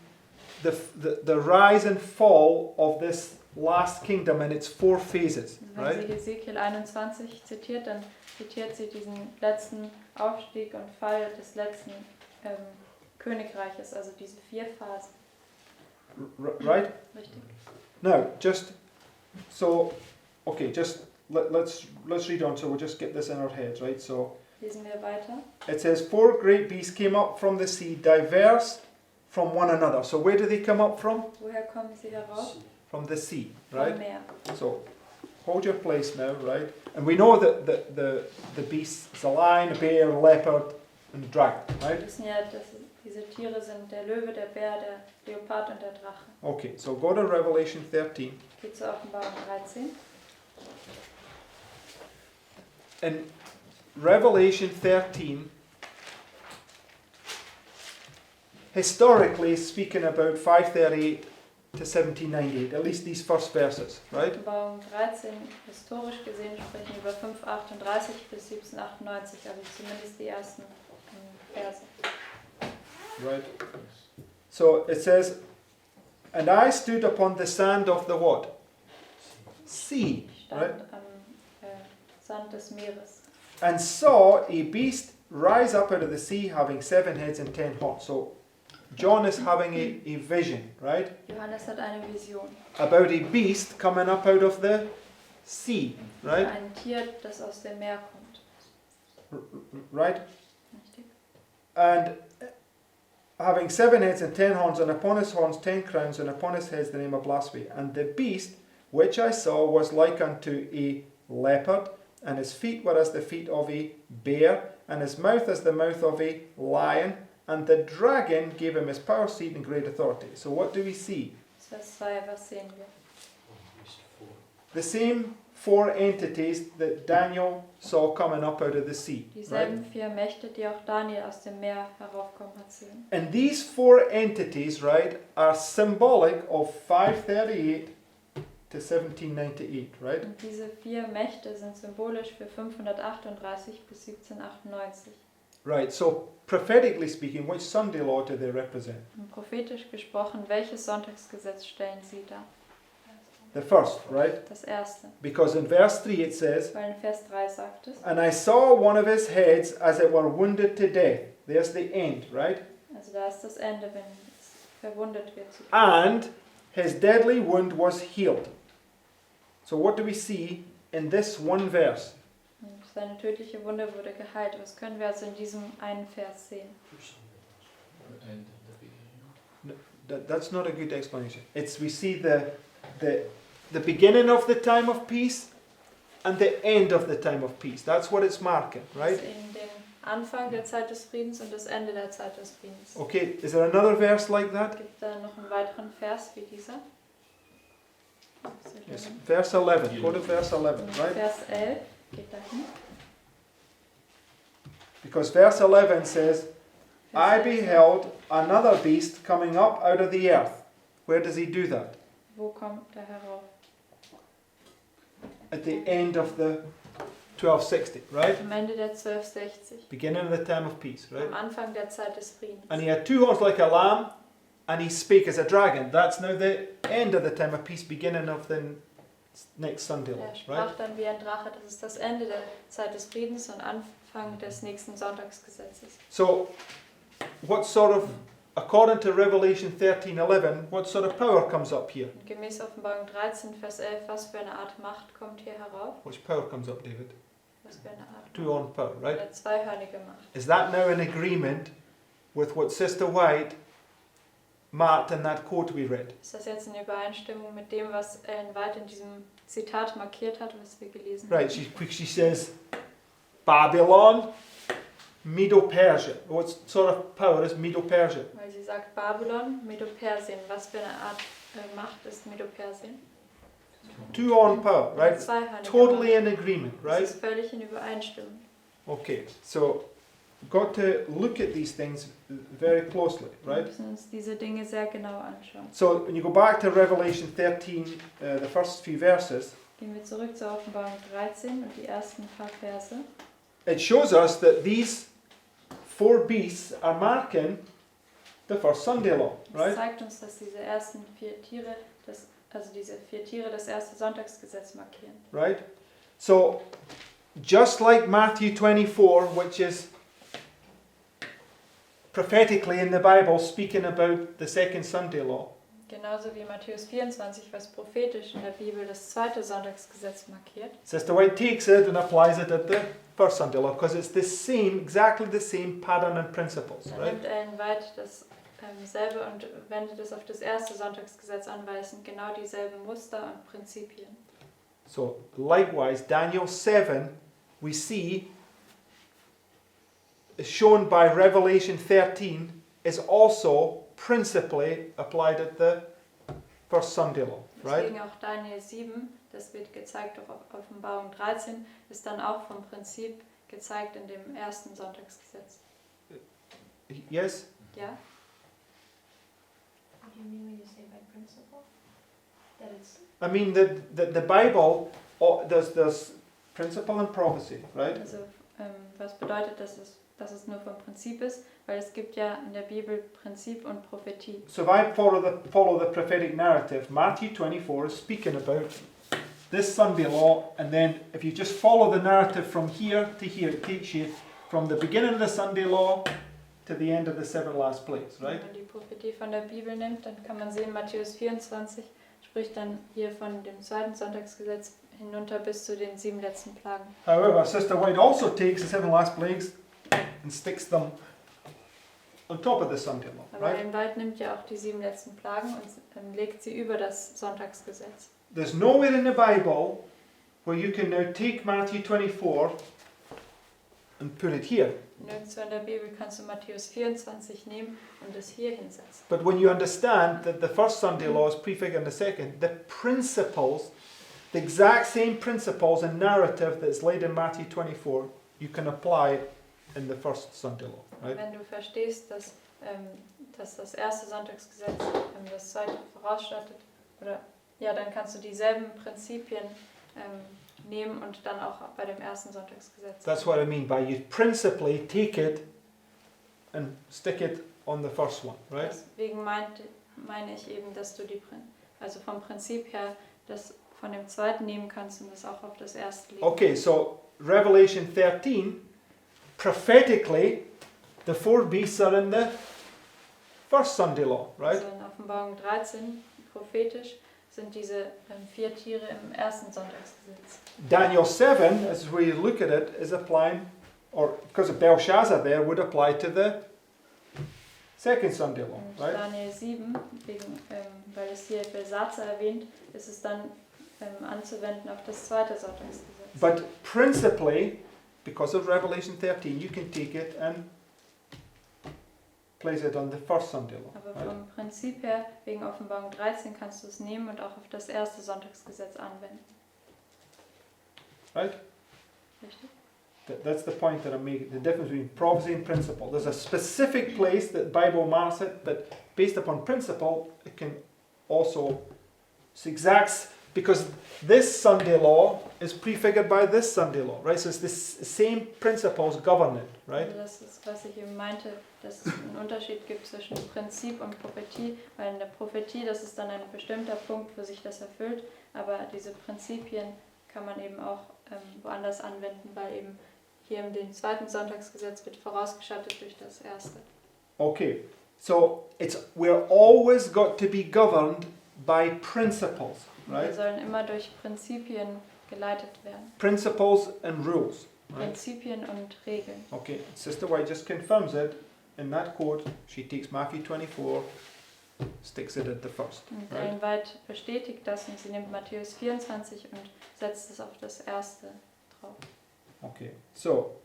the rise and fall of this last kingdom in its 4 phases, Wenn right? sie Ezekiel 21 zitiert, dann zitiert sie diesen letzten Aufstieg und Fall des letzten Königreiches, also diese 4 Phasen. Right? Richtig. Now, just let's read on. So we'll just get this in our heads, right? So Lesen wir weiter. it says 4 great beasts came up from the sea, diverse from one another. So where do they come up from? Woher kommen sie heraus? From the sea, Vom right? Meer. So hold your place now, right? And we know that the beasts, it's a lion, a bear, a leopard, and a dragon, Wir right? wissen ja, dass diese Tiere sind der Löwe, der Bär, der Leopard und der Drache. Okay, so go to Revelation 13. Geht zur Offenbarung 13. In Revelation 13, historically speaking, about 538 to 1798, at least these first verses, right? Offenbarung 13, historisch gesehen, sprechen über 538 bis 1798, also zumindest die ersten Verse. Right. So it says, and I stood upon the sand of the what? Sea, Stand right? am Sand des Meeres. And saw a beast rise up out of the sea, having 7 heads and 10 horns. So John is having a vision, right? Johannes hat eine Vision. About a beast coming up out of the sea, right? Ein Tier, das aus dem Meer kommt. Right? Richtig? And having 7 heads and 10 horns, and upon his horns 10 crowns, and upon his heads the name of blasphemy. And the beast which I saw was like unto a leopard, and his feet were as the feet of a bear, and his mouth as the mouth of a lion, and the dragon gave him his power, seat, and great authority. So what do we see? Vers 2, was sehen wir? The same four entities that Daniel saw coming up out of the sea. Right? Dieselben 4 Mächte, die auch Daniel aus dem Meer heraufkommen hat sehen. And these four entities, right, are symbolic of 538 to 1798, right? Und diese 4 Mächte sind symbolisch für 538 bis 1798. Right, so prophetically speaking, which Sunday law do they represent? Und prophetisch gesprochen, welches Sonntagsgesetz stellen sie dar? The first, right? Das erste. Because in verse 3 it says, Weil in Vers 3 sagt es, and I saw one of his heads as it were wounded to death. There's the end, right? also da ist das Ende, wenn es verwundet wird. And his deadly wound was healed. So what do we see in this one verse? Und seine tödliche Wunde wurde geheilt. Was können wir also in diesem einen Vers sehen? And the beginning. That's not a good explanation. It's we see the beginning of the time of peace and the end of the time of peace. That's what it's marking, right? Das ist eben den Anfang der Zeit des Friedens und das Ende der Zeit des Friedens. Okay, is there another verse like that? Gibt da noch einen weiteren Vers wie dieser? Yes, verse 11. Go to verse 11, right? Vers 11 geht dahin. Because verse 11 says, I Vers 11 beheld another beast coming up out of the earth. Where does he do that? Wo kommt er herauf? At the end of the 1260, right? Am Ende der 1260. Beginning of the time of peace, right? Am Anfang der Zeit des Friedens. And he had two horns like a lamb, and he spake as a dragon. That's now the end of the time of peace, beginning of the next Sunday law, Er sprach right? dann wie ein Drache. Das ist das Ende der Zeit des Friedens und Anfang des nächsten Sonntagsgesetzes. So, what sort of, according to Revelation 13:11, what sort of power comes up here? Und gemäß Offenbarung 13, Vers 11, was für eine Art Macht kommt hier herauf? Which power comes up, David? Was für eine Art Macht? Two-horned power, right? Eine zweihörnige Macht. Is that now in agreement with what Sister White marked in that quote we read? Ist das jetzt in Übereinstimmung mit dem, was Ellen White in diesem Zitat markiert hat, was wir gelesen Right, haben? she says, Babylon, Medo-Persia. What sort of power is Medo-Persia? Weil sie sagt Babylon, Medo-Persien. Was für eine Art Macht ist Medo-Persien? Two-horned power, Eine right? zweihörnige Totally Macht. in agreement, Das right? ist völlig in Übereinstimmung. Okay, so got to look at these things very closely, Wir right? müssen uns diese Dinge sehr genau anschauen. So when you go back to Revelation 13, the first few verses, Gehen wir zurück zur Offenbarung 13 und die ersten paar Verse. it shows us that these four beasts are marking the first Sunday law, Es right? zeigt uns, dass diese ersten 4 Tiere, diese 4 Tiere das erste Sonntagsgesetz markieren. Right? So, just like Matthew 24, which is prophetically in the Bible speaking about the second Sunday law, Genauso wie Matthäus 24, was prophetisch in der Bibel das zweite Sonntagsgesetz markiert. Sister White takes it and applies it at the first Sunday law because it's the same, exactly the same pattern and principles, Dann right? nimmt Ellen White das selbe und wendet es auf das erste Sonntagsgesetz an, weil es sind genau dieselben Muster und Prinzipien. So, likewise, Daniel 7, we see, is shown by Revelation 13, is also principally applied at the first Sunday law, right? Deswegen auch Daniel 7, das wird gezeigt auf Offenbarung 13, ist dann auch vom Prinzip gezeigt in dem ersten Sonntagsgesetz. Yes? Ja? What do you mean when you say by principle? That it's I mean, the Bible, there's principle and prophecy, right? Also, was bedeutet, dass es nur vom Prinzip ist? Weil es gibt ja in der Bibel Prinzip und Prophetie. So if I follow the prophetic narrative, Matthew 24 is speaking about this Sunday law, and then if you just follow the narrative from here to here, it takes you from the beginning of the Sunday law to the end of the seven last plagues, right? Wenn man die Prophetie von der Bibel nimmt, dann kann man sehen, Matthäus 24 spricht dann hier von dem zweiten Sonntagsgesetz hinunter bis zu den 7 letzten Plagen. However, Sister White also takes the seven last plagues and sticks them on top of the Sunday law, Aber right? Ellen White nimmt ja auch die 7 letzten Plagen und legt sie über das Sonntagsgesetz. There's nowhere in the Bible where you can now take Matthew 24 and put it here. Nirgendwo in der Bibel kannst du Matthäus 24 nehmen und es hier hinsetzen. But when you understand that the first Sunday law is prefiguring the second, the principles the exact same principles and narrative that's laid in Matthew 24, you can apply in the first Sunday law, right? Wenn du verstehst, dass das erste Sonntagsgesetz das zweite vorausstattet, oder ja, dann kannst du dieselben Prinzipien nehmen und dann auch bei dem ersten Sonntagsgesetz. That's what I mean by you principally take it and stick it on the first one, right? Deswegen meine ich eben, dass du also vom Prinzip her das von dem zweiten nehmen kannst und das auch auf das erste legen. Okay, so Revelation 13, prophetically, the 4 beasts are in the first Sunday law, right? Also in Offenbarung 13, prophetisch, sind diese 4 Tiere im ersten Sonntagsgesetz. Daniel 7, as we look at it, is applying, or because of Belshazzar there, would apply to the second Sunday law, Und right? Daniel 7, weil es hier Belshazzar erwähnt, ist es dann anzuwenden auf das zweite Sonntagsgesetz. But principally, because of Revelation 13, you can take it and place it on the first Sunday law. Aber Right? vom Prinzip her, wegen Offenbarung 13, kannst du es nehmen und auch auf das erste Sonntagsgesetz anwenden. Right? Richtig? That's the point that I'm making, the difference between prophecy and principle. There's a specific place that the Bible marks it, but based upon principle, it can also, it's exact, because this Sunday law is prefigured by this Sunday law, right? So it's the same principles govern it, right? Also das ist, was ich eben meinte, dass es einen Unterschied gibt zwischen Prinzip und Prophetie, weil in der Prophetie, das ist dann ein bestimmter Punkt, wo sich das erfüllt, aber diese Prinzipien kann man eben auch woanders anwenden, weil eben hier in dem zweiten Sonntagsgesetz wird vorausgeschattet durch das erste. Okay, so we're always got to be governed by principles, Wir right? sollen immer durch Prinzipien geleitet werden. Principles and rules, right? Prinzipien und Regeln. Okay, Sister White just confirms it in that quote. She takes Matthew 24, sticks it at the first, Und right? Ellen White bestätigt das und sie nimmt Matthäus 24 und setzt es auf das erste drauf. Okay, so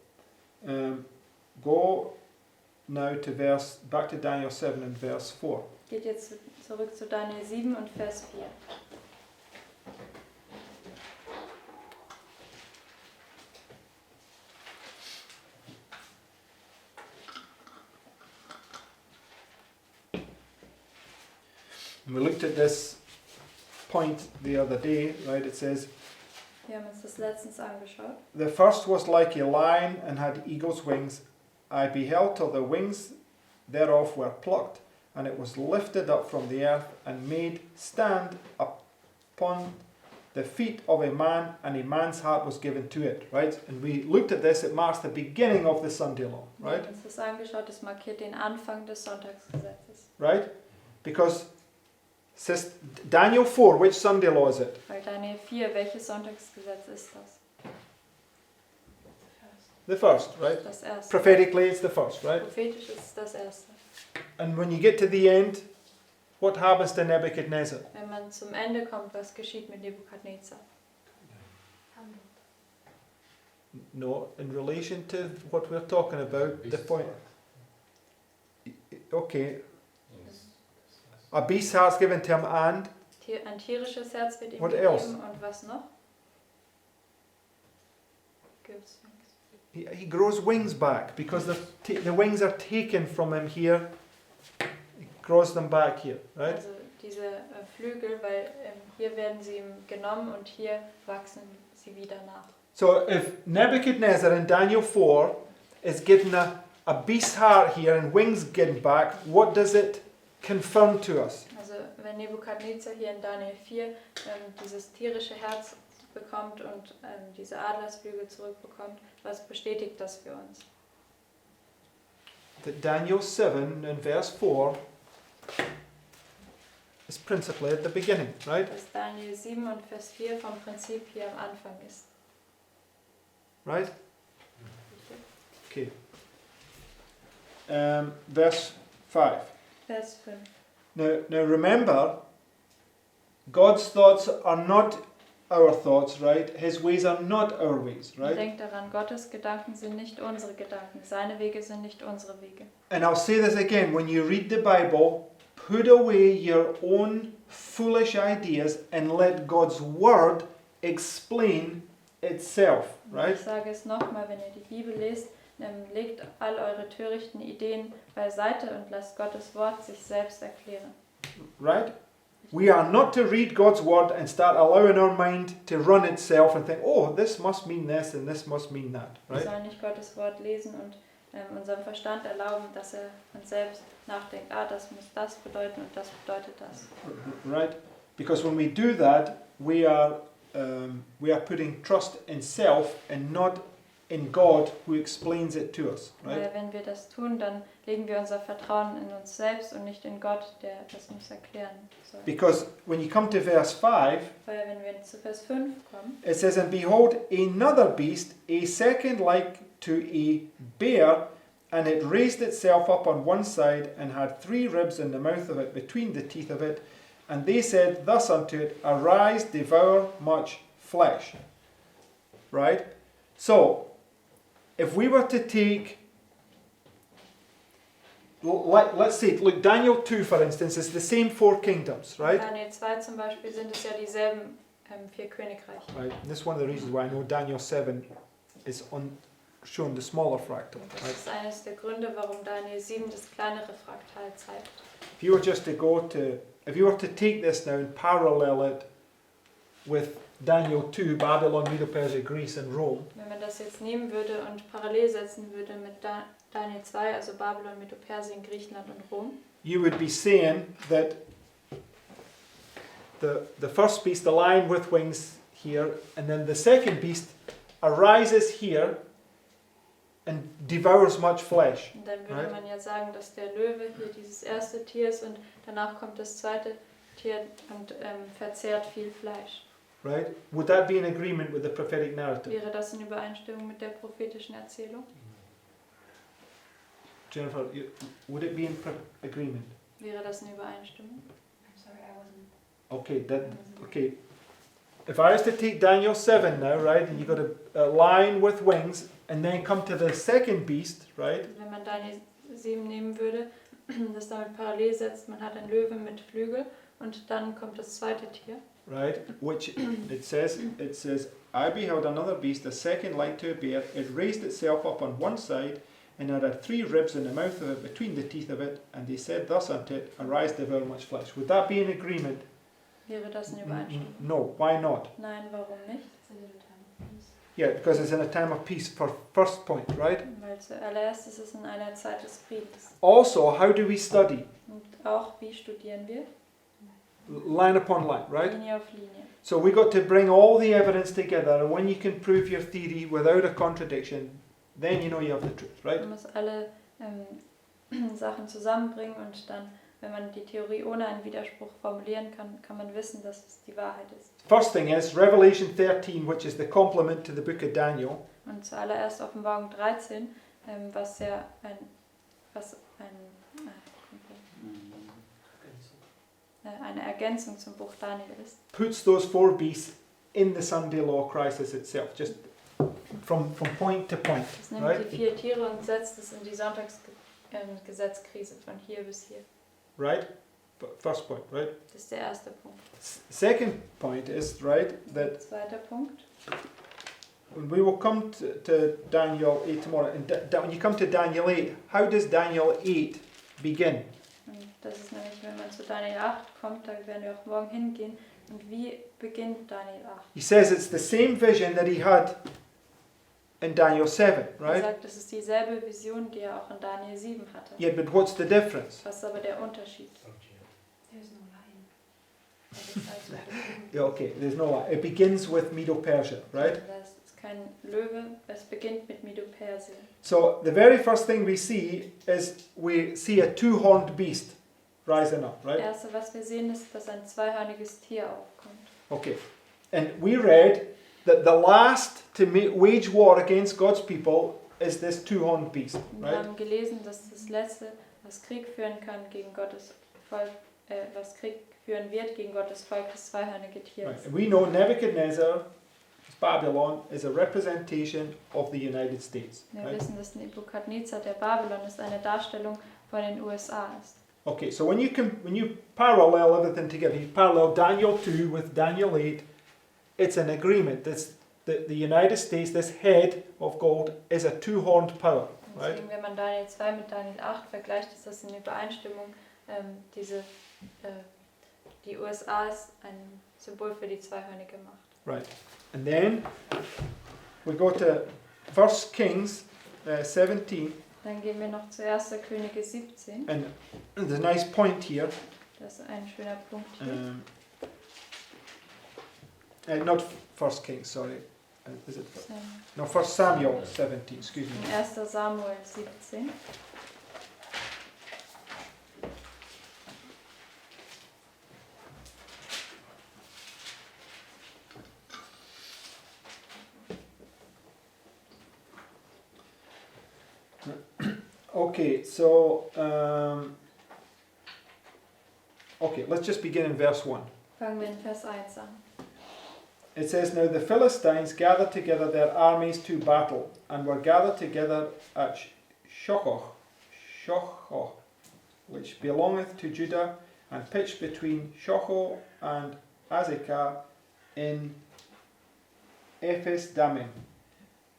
go now to back to Daniel 7 and verse 4. Geht jetzt zurück zu Daniel 7 und Vers 4. And we looked at this point the other day, right? It says, Wir haben uns das letztens angeschaut. the first was like a lion and had eagle's wings. I beheld till the wings thereof were plucked, and it was lifted up from the earth and made stand upon the feet of a man, and a man's heart was given to it, right? And we looked at this, it marks the beginning of the Sunday law, Wir right? haben uns das angeschaut, das markiert den Anfang des Sonntagsgesetzes. Right? Because says Daniel 4, which Sunday law is it? Weil Daniel 4, welches Sonntagsgesetz ist das? The first, right? Das erste. Prophetically, it's the first, right? Prophetisch ist es das erste. And when you get to the end, what happens to Nebuchadnezzar? Wenn man zum Ende kommt, was geschieht mit Nebukadnezar? No, in relation to what we're talking about, the point. Okay, a beast's heart's given to him, and Ein tierisches Herz wird ihm What gegeben else? und was noch? Gibt's nichts. he grows wings back because the wings are taken from him here. He grows them back here, right? Also diese Flügel, weil hier werden sie ihm genommen und hier wachsen sie wieder nach. So if Nebuchadnezzar in Daniel 4 is given a beast's heart here and wings given back, what does it confirm to us? Also wenn Nebukadnezar hier in Daniel 4 dieses tierische Herz bekommt und diese Adlersflügel zurückbekommt, was bestätigt das für uns? That Daniel 7 and verse 4 is principally at the beginning, right? Dass Daniel 7 und Vers 4 vom Prinzip hier am Anfang ist. Right? Okay. Verse 5. Vers 5. Now remember, God's thoughts are not our thoughts, right? His ways are not our ways, right? Denkt daran, Gottes Gedanken sind nicht unsere Gedanken. Seine Wege sind nicht unsere Wege. And I'll say this again, when you read the Bible, put away your own foolish ideas and let God's word explain itself, right? Ich sage es nochmal, wenn ihr die Bibel lest, legt all eure törichten Ideen beiseite und lasst Gottes Wort sich selbst erklären. Right? We are not to read God's word and start allowing our mind to run itself and think, oh, this must mean this and this must mean that, Wir right? sollen nicht Gottes Wort lesen und unserem Verstand erlauben, dass er uns selbst nachdenkt, das muss das bedeuten und das bedeutet das. Right? Because when we do that, we are putting trust in self and not in God who explains it to us, right? Weil wenn wir das tun, dann legen wir unser Vertrauen in uns selbst und nicht in Gott, der das uns erklären soll. Because when you come to verse 5, Weil wenn wir zu Vers 5 kommen, it says, and behold, another beast, a second like to a bear, and it raised itself up on one side, and had 3 ribs in the mouth of it between the teeth of it. And they said thus unto it, arise, devour much flesh. Right? So, if we were to take, let's say, look, Daniel 2 for instance, is the same 4 kingdoms, right? Daniel 2 zum Beispiel sind es ja dieselben 4 Königreiche. Right. And this is one of the reasons why I know Daniel 7 is shown the smaller fractal. Das Right? ist eines der Gründe, warum Daniel 7 das kleinere Fraktal zeigt. If you were just to if you were to take this now and parallel it with Daniel 2, Babylon, Medo-Persia, Greece and Rome, Wenn man das jetzt nehmen würde und parallel setzen würde mit Daniel 2, also Babylon, Medo-Persien, Griechenland und Rom, you would be saying that the first beast, the lion with wings here, and then the second beast arises here and devours much flesh. und dann würde Right. man ja sagen, dass der Löwe hier dieses erste Tier ist und danach kommt das zweite Tier und verzehrt viel Fleisch. Right? Would that be in agreement with the prophetic narrative? Wäre das in Übereinstimmung mit der prophetischen Erzählung? Jennifer, would it be in agreement? Wäre das in Übereinstimmung? I'm sorry, I wasn't. Okay, okay. If I was to take Daniel 7 now, right, and you got a lion with wings, and then come to the second beast, right? Wenn man Daniel 7 nehmen würde, das damit parallel setzt, man hat einen Löwen mit Flügel und dann kommt das zweite Tier. Right, which it says, I beheld another beast, a second like to a bear. It raised itself up on one side, and it had 3 ribs in the mouth of it between the teeth of it. And they said thus unto it, arise, devour much flesh. Would that be in agreement? Wäre das in Übereinstimmung? No. Why not? Nein, warum nicht? It's a little time of peace. Yeah, because it's in a time of peace. For first point, right? Weil zuallererst ist es in einer Zeit des Friedens. Also, how do we study? Und auch, wie studieren wir? Line upon line, right? Linie auf Linie. So we got to bring all the evidence together, and when you can prove your theory without a contradiction, then you know you have the truth, right? Man muss alle Sachen zusammenbringen und dann, wenn man die Theorie ohne einen Widerspruch formulieren kann, kann man wissen, dass es die Wahrheit ist. First thing is Revelation 13, which is the complement to the book of Daniel. Und zuallererst Offenbarung 13, was eine Ergänzung zum Buch Daniel ist. Puts those 4 beasts in the Sunday law crisis itself, just from point to point, Es nimmt right? die 4 Tiere und setzt es in die Sonntagsgesetzkrise von hier bis hier. Right? First point, right? Das ist der erste Punkt. Second point is, right, that Zweiter Punkt. we will come to Daniel 8 tomorrow, and when you come to Daniel 8, how does Daniel 8 begin? Und das ist nämlich, wenn man zu Daniel 8 kommt, da werden wir auch morgen hingehen. Und wie beginnt Daniel 8? He says it's the same vision that he had in Daniel 7, Er right? sagt, es ist dieselbe Vision, die er auch in Daniel 7 hatte. Yeah, but what's the difference? Was ist aber der Unterschied? There's no lion. Das ist also Yeah, okay, there's no lie. It begins with Medo-Persia, right? Das ist kein Löwe, es beginnt mit Medo-Persien. So the very first thing we see is we see a 2-horned beast rising up, Das right? Erste, was wir sehen, ist, dass ein zweihörniges Tier aufkommt. Okay. And we read that the last to wage war against God's people is this 2-horned beast, Und wir right? haben gelesen, dass das Letzte, was Krieg führen kann gegen Gottes Volk, was Krieg führen wird gegen Gottes Volk, das zweihörnige Tier Right. ist. And we know Nebuchadnezzar, Babylon, is a representation of the United States, Wir right? wissen, dass Nebukadnezar, der Babylon, ist eine Darstellung von den USA ist. Okay, so when you parallel everything together, you parallel Daniel 2 with Daniel 8, it's an agreement. The United States, this head of gold, is a two-horned power, right? Deswegen, wenn man Daniel 2 mit Daniel 8 vergleicht, ist das in Übereinstimmung. Die USA ist ein Symbol für die zweihörnige Macht. Right. And then we go to 1 Kings 17, Dann gehen wir noch zu 1. Könige 17. and there's a nice point here. Das ist ein schöner Punkt hier. Not 1 Kings, sorry. Is it? Ähm, No, 1 Samuel 17, excuse me. In 1. Samuel 17. Okay, so let's just begin in verse 1. Fangen wir in Vers 1 an. It says, Now the Philistines gathered together their armies to battle, and were gathered together at Shochoh, which belongeth to Judah, and pitched between Shochoh and Azekah in Ephes Dammim.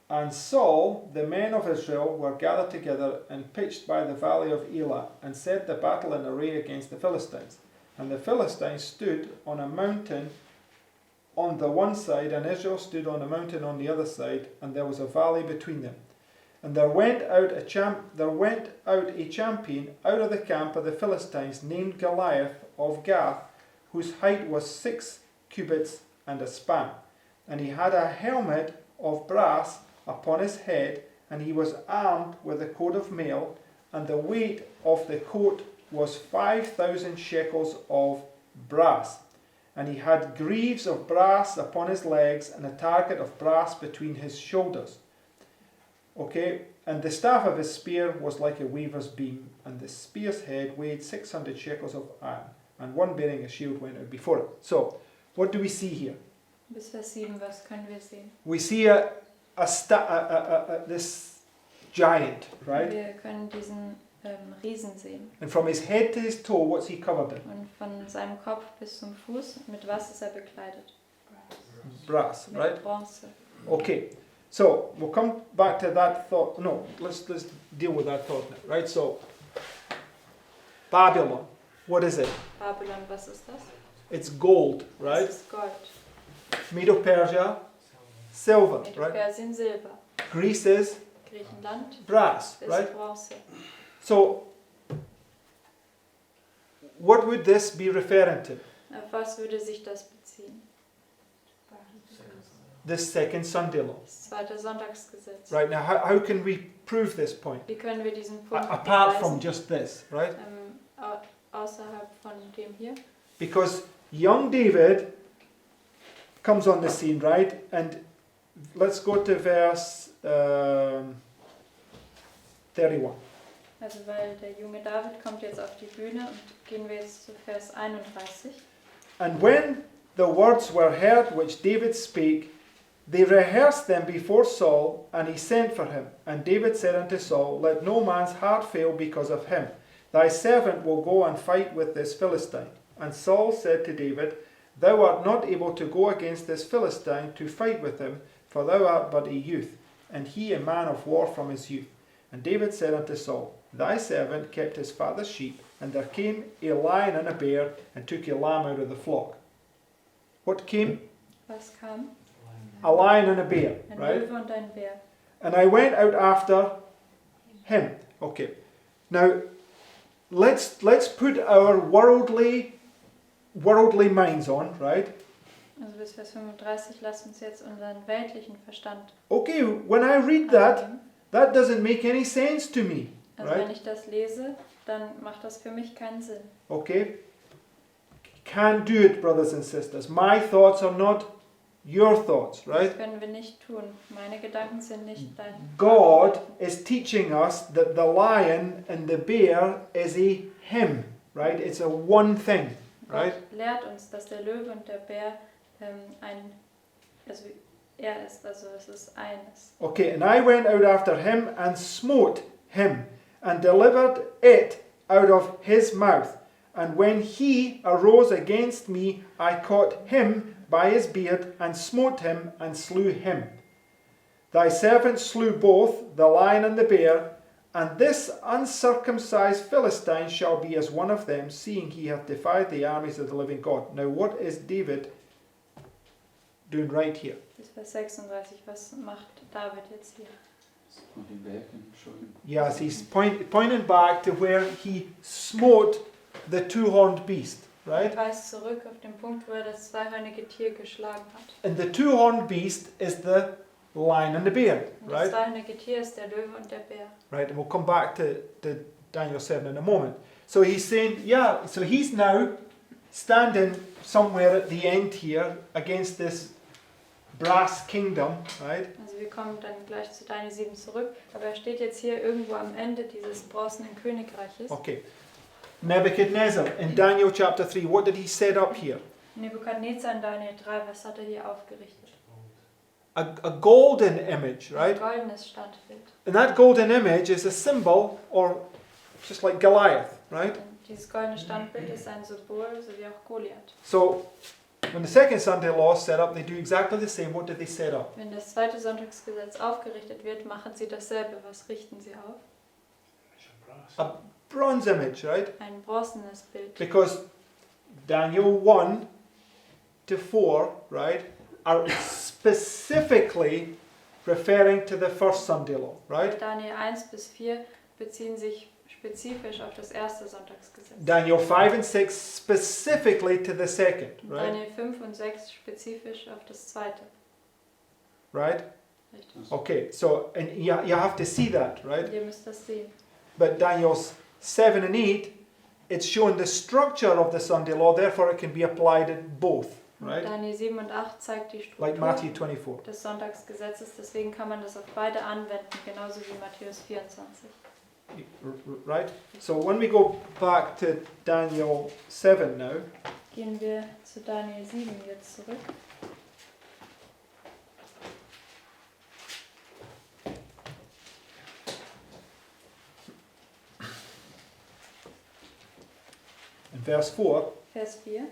And Saul, the men of Israel, were gathered together and pitched by the valley of Elah, and set the battle in array against the Philistines. And the Philistines stood on a mountain on the one side, and Israel stood on a mountain on the other side, and there was a valley between them. And there went out a champion out of the camp of the Philistines, named Goliath of Gath, whose height was 6 cubits and a span. And he had a helmet of brass upon his head, and he was armed with a coat of mail, and the weight of the coat was 5,000 shekels of brass. And he had greaves of brass upon his legs, and a target of brass between his shoulders. Okay, and the staff of his spear was like a weaver's beam, and the spear's head weighed 600 shekels of iron, and one bearing a shield went out before it. So, what do we see here? Bis Vers 7, was können wir sehen? We see this giant, right? Wir können diesen Riesen sehen. And from his head to his toe, what's he covered in? Und von seinem Kopf bis zum Fuß, mit was ist er bekleidet? Brass, Mit right? Bronze. Okay, so we'll come back to that thought. No, let's deal with that thought now, right? So, Babylon, what is it? Babylon, was ist das? It's gold, right? Das ist Gold. Medo-Persia, silver, right? Medo-Persien Silber. Greece is Griechenland brass, ist right? Bronze. So, what would this be referring to? Auf was würde sich das beziehen? This second Sunday law, Das zweite Sonntagsgesetz. right? Now, how can we prove this point? Wie können wir diesen Punkt Apart from beweisen? just this, right? Außerhalb von dem hier. Because young David comes on the scene, right? And let's go to verse 31. Also weil der junge David kommt jetzt auf die Bühne und gehen wir jetzt zu Vers 31. And when the words were heard which David spake, they rehearsed them before Saul, and he sent for him. And David said unto Saul, Let no man's heart fail because of him. Thy servant will go and fight with this Philistine. And Saul said to David, Thou art not able to go against this Philistine to fight with him, for thou art but a youth, and he a man of war from his youth. And David said unto Saul, Thy servant kept his father's sheep, and there came a lion and a bear, and took a lamb out of the flock. What came? Was kam? A lion and a bear, Ein right? Löwe und ein Bär. And I went out after him. Okay. Now, let's put our worldly minds on, right? Also bis Vers 35, lasst uns jetzt unseren weltlichen Verstand Okay, when I read that, annehmen. that doesn't make any sense to me, Also right? wenn ich das lese, dann macht das für mich keinen Sinn. Okay? Can't do it, brothers and sisters. My thoughts are not your thoughts, right? Das können wir nicht tun. Meine Gedanken sind nicht deine. God is teaching us that the lion and the bear is a him, right? It's a one thing, right? Gott lehrt uns, dass der Löwe und der Bär er ist, also es ist eines. Okay, and I went out after him and smote him and delivered it out of his mouth. And when he arose against me, I caught him by his beard, and smote him, and slew him. Thy servant slew both the lion and the bear, and this uncircumcised Philistine shall be as one of them, seeing he hath defied the armies of the living God. Now what is David doing right here? Das ist Vers 36. Was macht David jetzt hier? Pointing back and showing. Yes, he's pointing back to where he smote the two-horned beast, right? Er weist zurück auf den Punkt, wo er das zweihörnige Tier geschlagen hat. And the two-horned beast is the lion and the bear, Und das right? zweihörnige Tier ist der Löwe und der Bär. Right, and we'll come back to Daniel 7 in a moment. So he's saying, yeah, so he's now standing somewhere at the end here against this brass kingdom, right? Also wir kommen dann gleich zu Daniel 7 zurück, aber er steht jetzt hier irgendwo am Ende dieses bronzenen Königreiches. Okay. Nebuchadnezzar in Daniel chapter 3, what did he set up here? Nebukadnezar in Daniel 3, was hat er hier aufgerichtet? A golden image, Ein right? goldenes Standbild. And that golden image is a symbol, or just like Goliath, right? Und dieses goldene Standbild ist ein Symbol, so wie auch Goliath. So when the second Sunday law is set up, they do exactly the same. What did they set up? Wenn das zweite Sonntagsgesetz aufgerichtet wird, machen sie dasselbe. Was richten sie auf? A bronze image, right? Ein bronzenes Bild. Because Daniel 1 to 4, right, are specifically referring to the first Sunday law, right? Daniel 1 bis 4 beziehen sich spezifisch auf das erste Sonntagsgesetz. Daniel 5 and 6 specifically to the second, right? Daniel 5 und 6 spezifisch auf das zweite. Right? Richtig. Okay, so, and you have to see that, right? Ihr müsst das sehen. But Daniel 7 and 8, it's showing the structure of the Sunday law, therefore it can be applied in both, right? Daniel 7 und 8 zeigt die Like Struktur Matthew 24. des Sonntagsgesetzes, deswegen kann man das auf beide anwenden, genauso wie Matthäus 24. Right? So when we go back to Daniel 7 now, Gehen wir zu Daniel 7 jetzt zurück. in verse 4, Vers 4.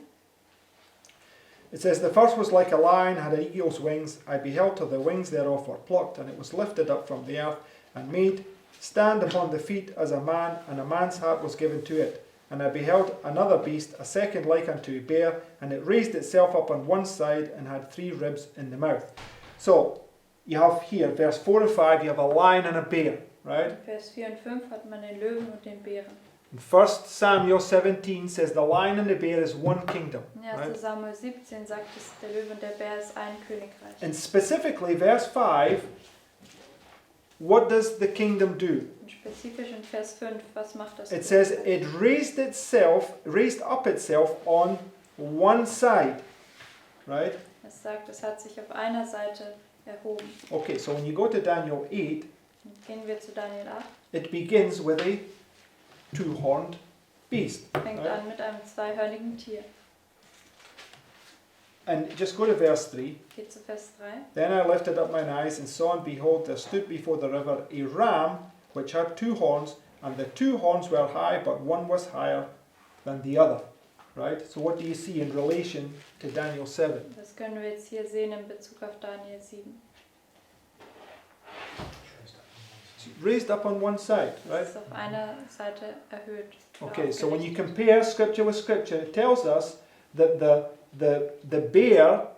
it says, The first was like a lion, had an eagle's wings. I beheld till the wings thereof were plucked, and it was lifted up from the earth, and made stand upon the feet as a man, and a man's heart was given to it. And I beheld another beast, a second like unto a bear, and it raised itself up on one side, and had 3 ribs in the mouth. So, you have here, verse 4 and 5, you have a lion and a bear, right? Vers 4 und 5 hat man den Löwen und den Bären. And 1 Samuel 17 says the lion and the bear is one kingdom, In 1. right? Samuel 17 sagt es, der Löwe und der Bär ist ein Königreich. And specifically, verse 5, what does the kingdom do? Und spezifisch in Vers 5, was macht das? It says it raised up itself on one side, right? Es sagt, es hat sich auf einer Seite erhoben. Okay, so when you go to Daniel 8, Und gehen wir zu Daniel 8. it begins with a two-horned beast. Fängt Right? an mit einem zweihörnigen Tier. And just go to verse 3. Geht zu Vers 3. Then I lifted up mine eyes and saw, and behold, there stood before the river a ram which had 2 horns, and the 2 horns were high, but one was higher than the other. Right? So what do you see in relation to Daniel 7? Das können wir jetzt hier sehen in Bezug auf Daniel 7. It's raised up on one side, right? Es ist auf einer Seite erhöht. oder Okay, so when you aufgerichtet. compare scripture with scripture, it tells us that the bear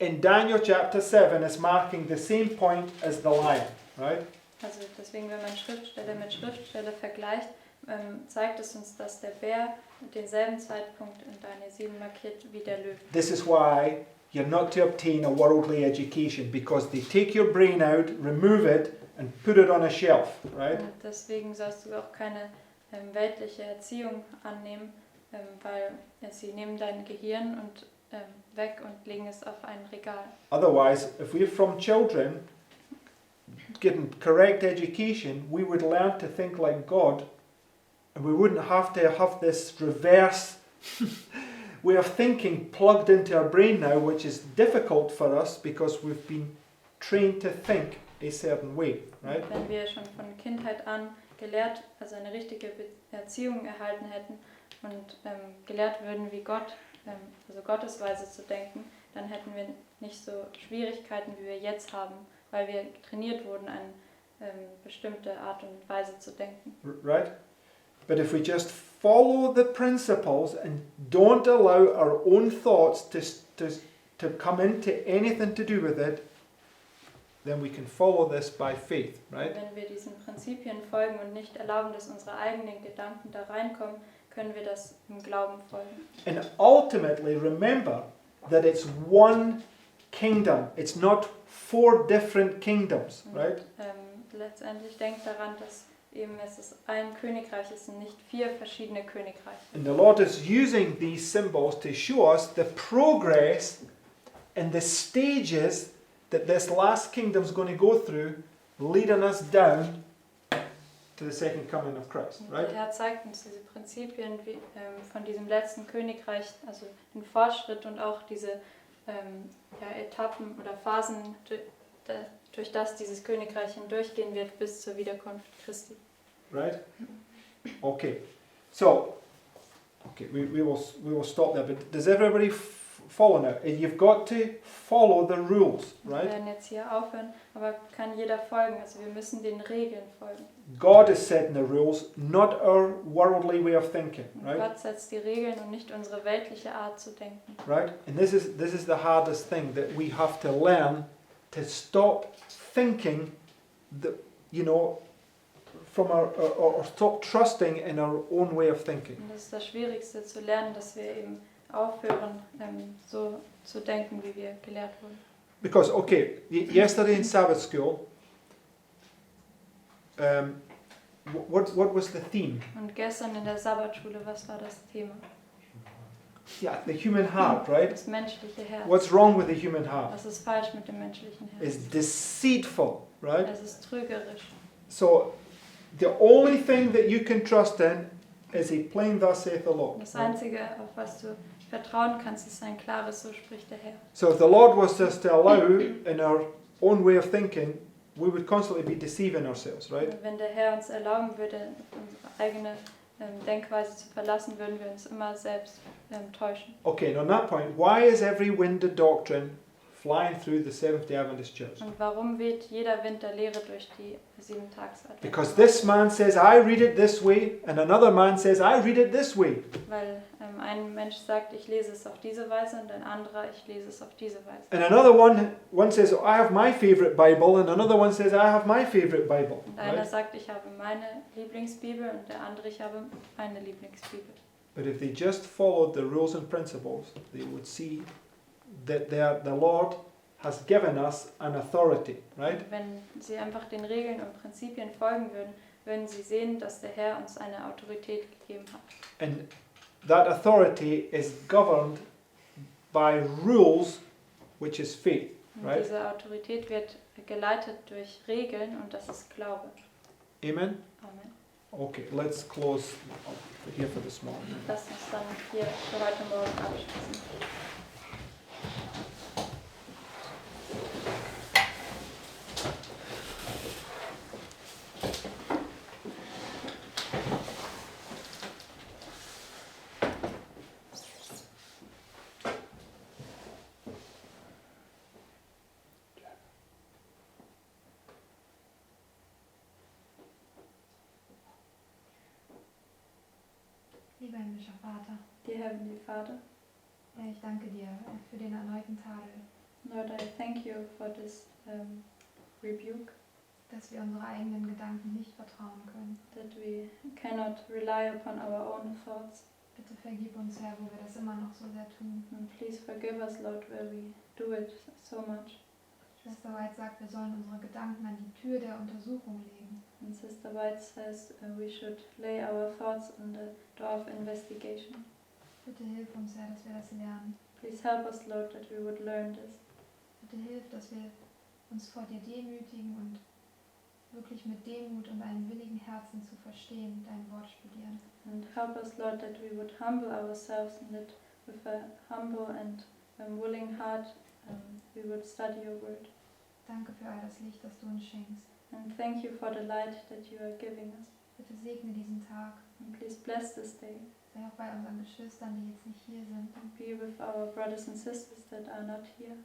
in Daniel chapter 7 is marking the same point as the lion, right? Also deswegen, wenn man Schriftstelle mit Schriftstelle vergleicht, zeigt es uns, dass der Bär denselben Zeitpunkt in Daniel 7 markiert wie der Löwe. This is why you're not to obtain a worldly education, because they take your brain out, remove it, and put it on a shelf, right? Und deswegen sollst du auch keine weltliche Erziehung annehmen, weil sie nehmen dein Gehirn und weg und legen es auf ein Regal. Otherwise, if we're from children getting correct education, we would learn to think like God, and we wouldn't have to have this reverse way of thinking plugged into our brain now, which is difficult for us because we've been trained to think a certain way, right? Wenn wir schon von Kindheit an gelehrt, also eine richtige Erziehung erhalten hätten und gelehrt würden, wie Gott, also Gottes Weise zu denken, dann hätten wir nicht so Schwierigkeiten, wie wir jetzt haben, weil wir trainiert wurden, eine bestimmte Art und Weise zu denken. Right? But if we just follow the principles and don't allow our own thoughts to come into anything to do with it, then we can follow this by faith, right? Wenn wir diesen Prinzipien folgen und nicht erlauben, dass unsere eigenen Gedanken da reinkommen, können wir das im Glauben folgen. And ultimately, remember that it's one kingdom. It's not 4 different kingdoms, right? Und, letztendlich denkt daran, dass eben es ist ein Königreich, es sind nicht 4 verschiedene Königreiche. And the Lord is using these symbols to show us the progress and the stages that this last kingdom is going to go through, leading us down to the second coming of Christ, right? Der Herr zeigt uns diese Prinzipien wie, von diesem letzten Königreich, also den Fortschritt und auch diese Etappen oder Phasen, durch das dieses Königreich hindurchgehen wird bis zur Wiederkunft Christi. Right? Okay. So, okay, we will stop there. But does everybody follow now? And you've got to follow the rules, Wir right? werden jetzt hier aufhören, aber kann jeder folgen? Also wir müssen den Regeln folgen. God is setting the rules, not our worldly way of thinking, Und right? Gott setzt die Regeln und nicht unsere weltliche Art zu denken. Right? And this is the hardest thing that we have to learn, to stop thinking that, from or stop trusting in our own way of thinking. Und das ist das Schwierigste zu lernen, dass wir eben aufhören, so zu denken, wie wir gelehrt wurden. Because, okay, yesterday in Sabbath school, what was the theme? Und gestern in der Sabbatschule, was war das Thema? Yeah, the human heart, right? Das menschliche Herz. What's wrong with the human heart? Was ist falsch mit dem menschlichen It's Herz? deceitful, right? Es ist trügerisch. So, the only thing that you can trust in is a plain thus saith the Lord. Das right? Einzige, auf was du vertrauen kannst, ist ein klares, so spricht der Herr. So if the Lord was just to allow in our own way of thinking, we would constantly be deceiving ourselves, right? Und wenn der Herr uns erlauben würde, unsere eigene Denkweise zu verlassen, würden wir uns immer selbst täuschen. Okay, and on that point, why is every wind of doctrine flying through the Seventh-day Adventist Church? Und warum weht jeder Wind der Lehre durch die 7-Tags-Advent? Because this man says, I read it this way, and another man says, I read it this way. Weil ein Mensch sagt, ich lese es auf diese Weise und ein anderer, ich lese es auf diese Weise. And another one says, oh, I have my favorite Bible, and another one says, I have my favorite Bible. Und einer Right? sagt, ich habe meine Lieblingsbibel und der andere, ich habe meine Lieblingsbibel. But if they just followed the rules and principles, they would see that the Lord has given us an authority, right? Und wenn sie einfach den Regeln und Prinzipien folgen würden, würden sie sehen, dass der Herr uns eine Autorität gegeben hat. And that authority is governed by rules, which is faith, Und right? diese Autorität wird geleitet durch Regeln und das ist Glaube. Amen? Amen. Okay, let's close here for this morning. Lass uns dann hier für heute Morgen abschließen. Lieber himmlischer Vater, Dear Heavenly Father, ja, ich danke dir für den erneuten Tadel, Lord, I thank you for this rebuke, dass wir unsere eigenen Gedanken nicht vertrauen können. that we cannot rely upon our own thoughts. Bitte vergib uns, Herr, wo wir das immer noch so sehr tun. And please forgive us, Lord, where we do it so much. Schwester White sagt, wir sollen unsere Gedanken an die Tür der Untersuchung legen. And Sister White says we should lay our thoughts on the door of investigation. Bitte hilf uns, Herr, dass wir das lernen. Please help us, Lord, that we would learn this. Bitte hilf, dass wir uns vor dir demütigen und wirklich mit Demut und einem willigen Herzen zu verstehen, dein Wort studieren. And help us, Lord, that we would humble ourselves and that with a humble and willing heart we would study your word. Danke für all das Licht, das du uns schenkst. And thank you for the light that you are giving us. Bitte segne diesen Tag. And please bless this day Sei auch bei unseren Geschwistern, die jetzt nicht hier sind. and be with with our brothers and sisters that are not here.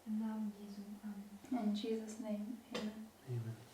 Im Namen Jesu. Amen. In Jesus' name, amen. Amen.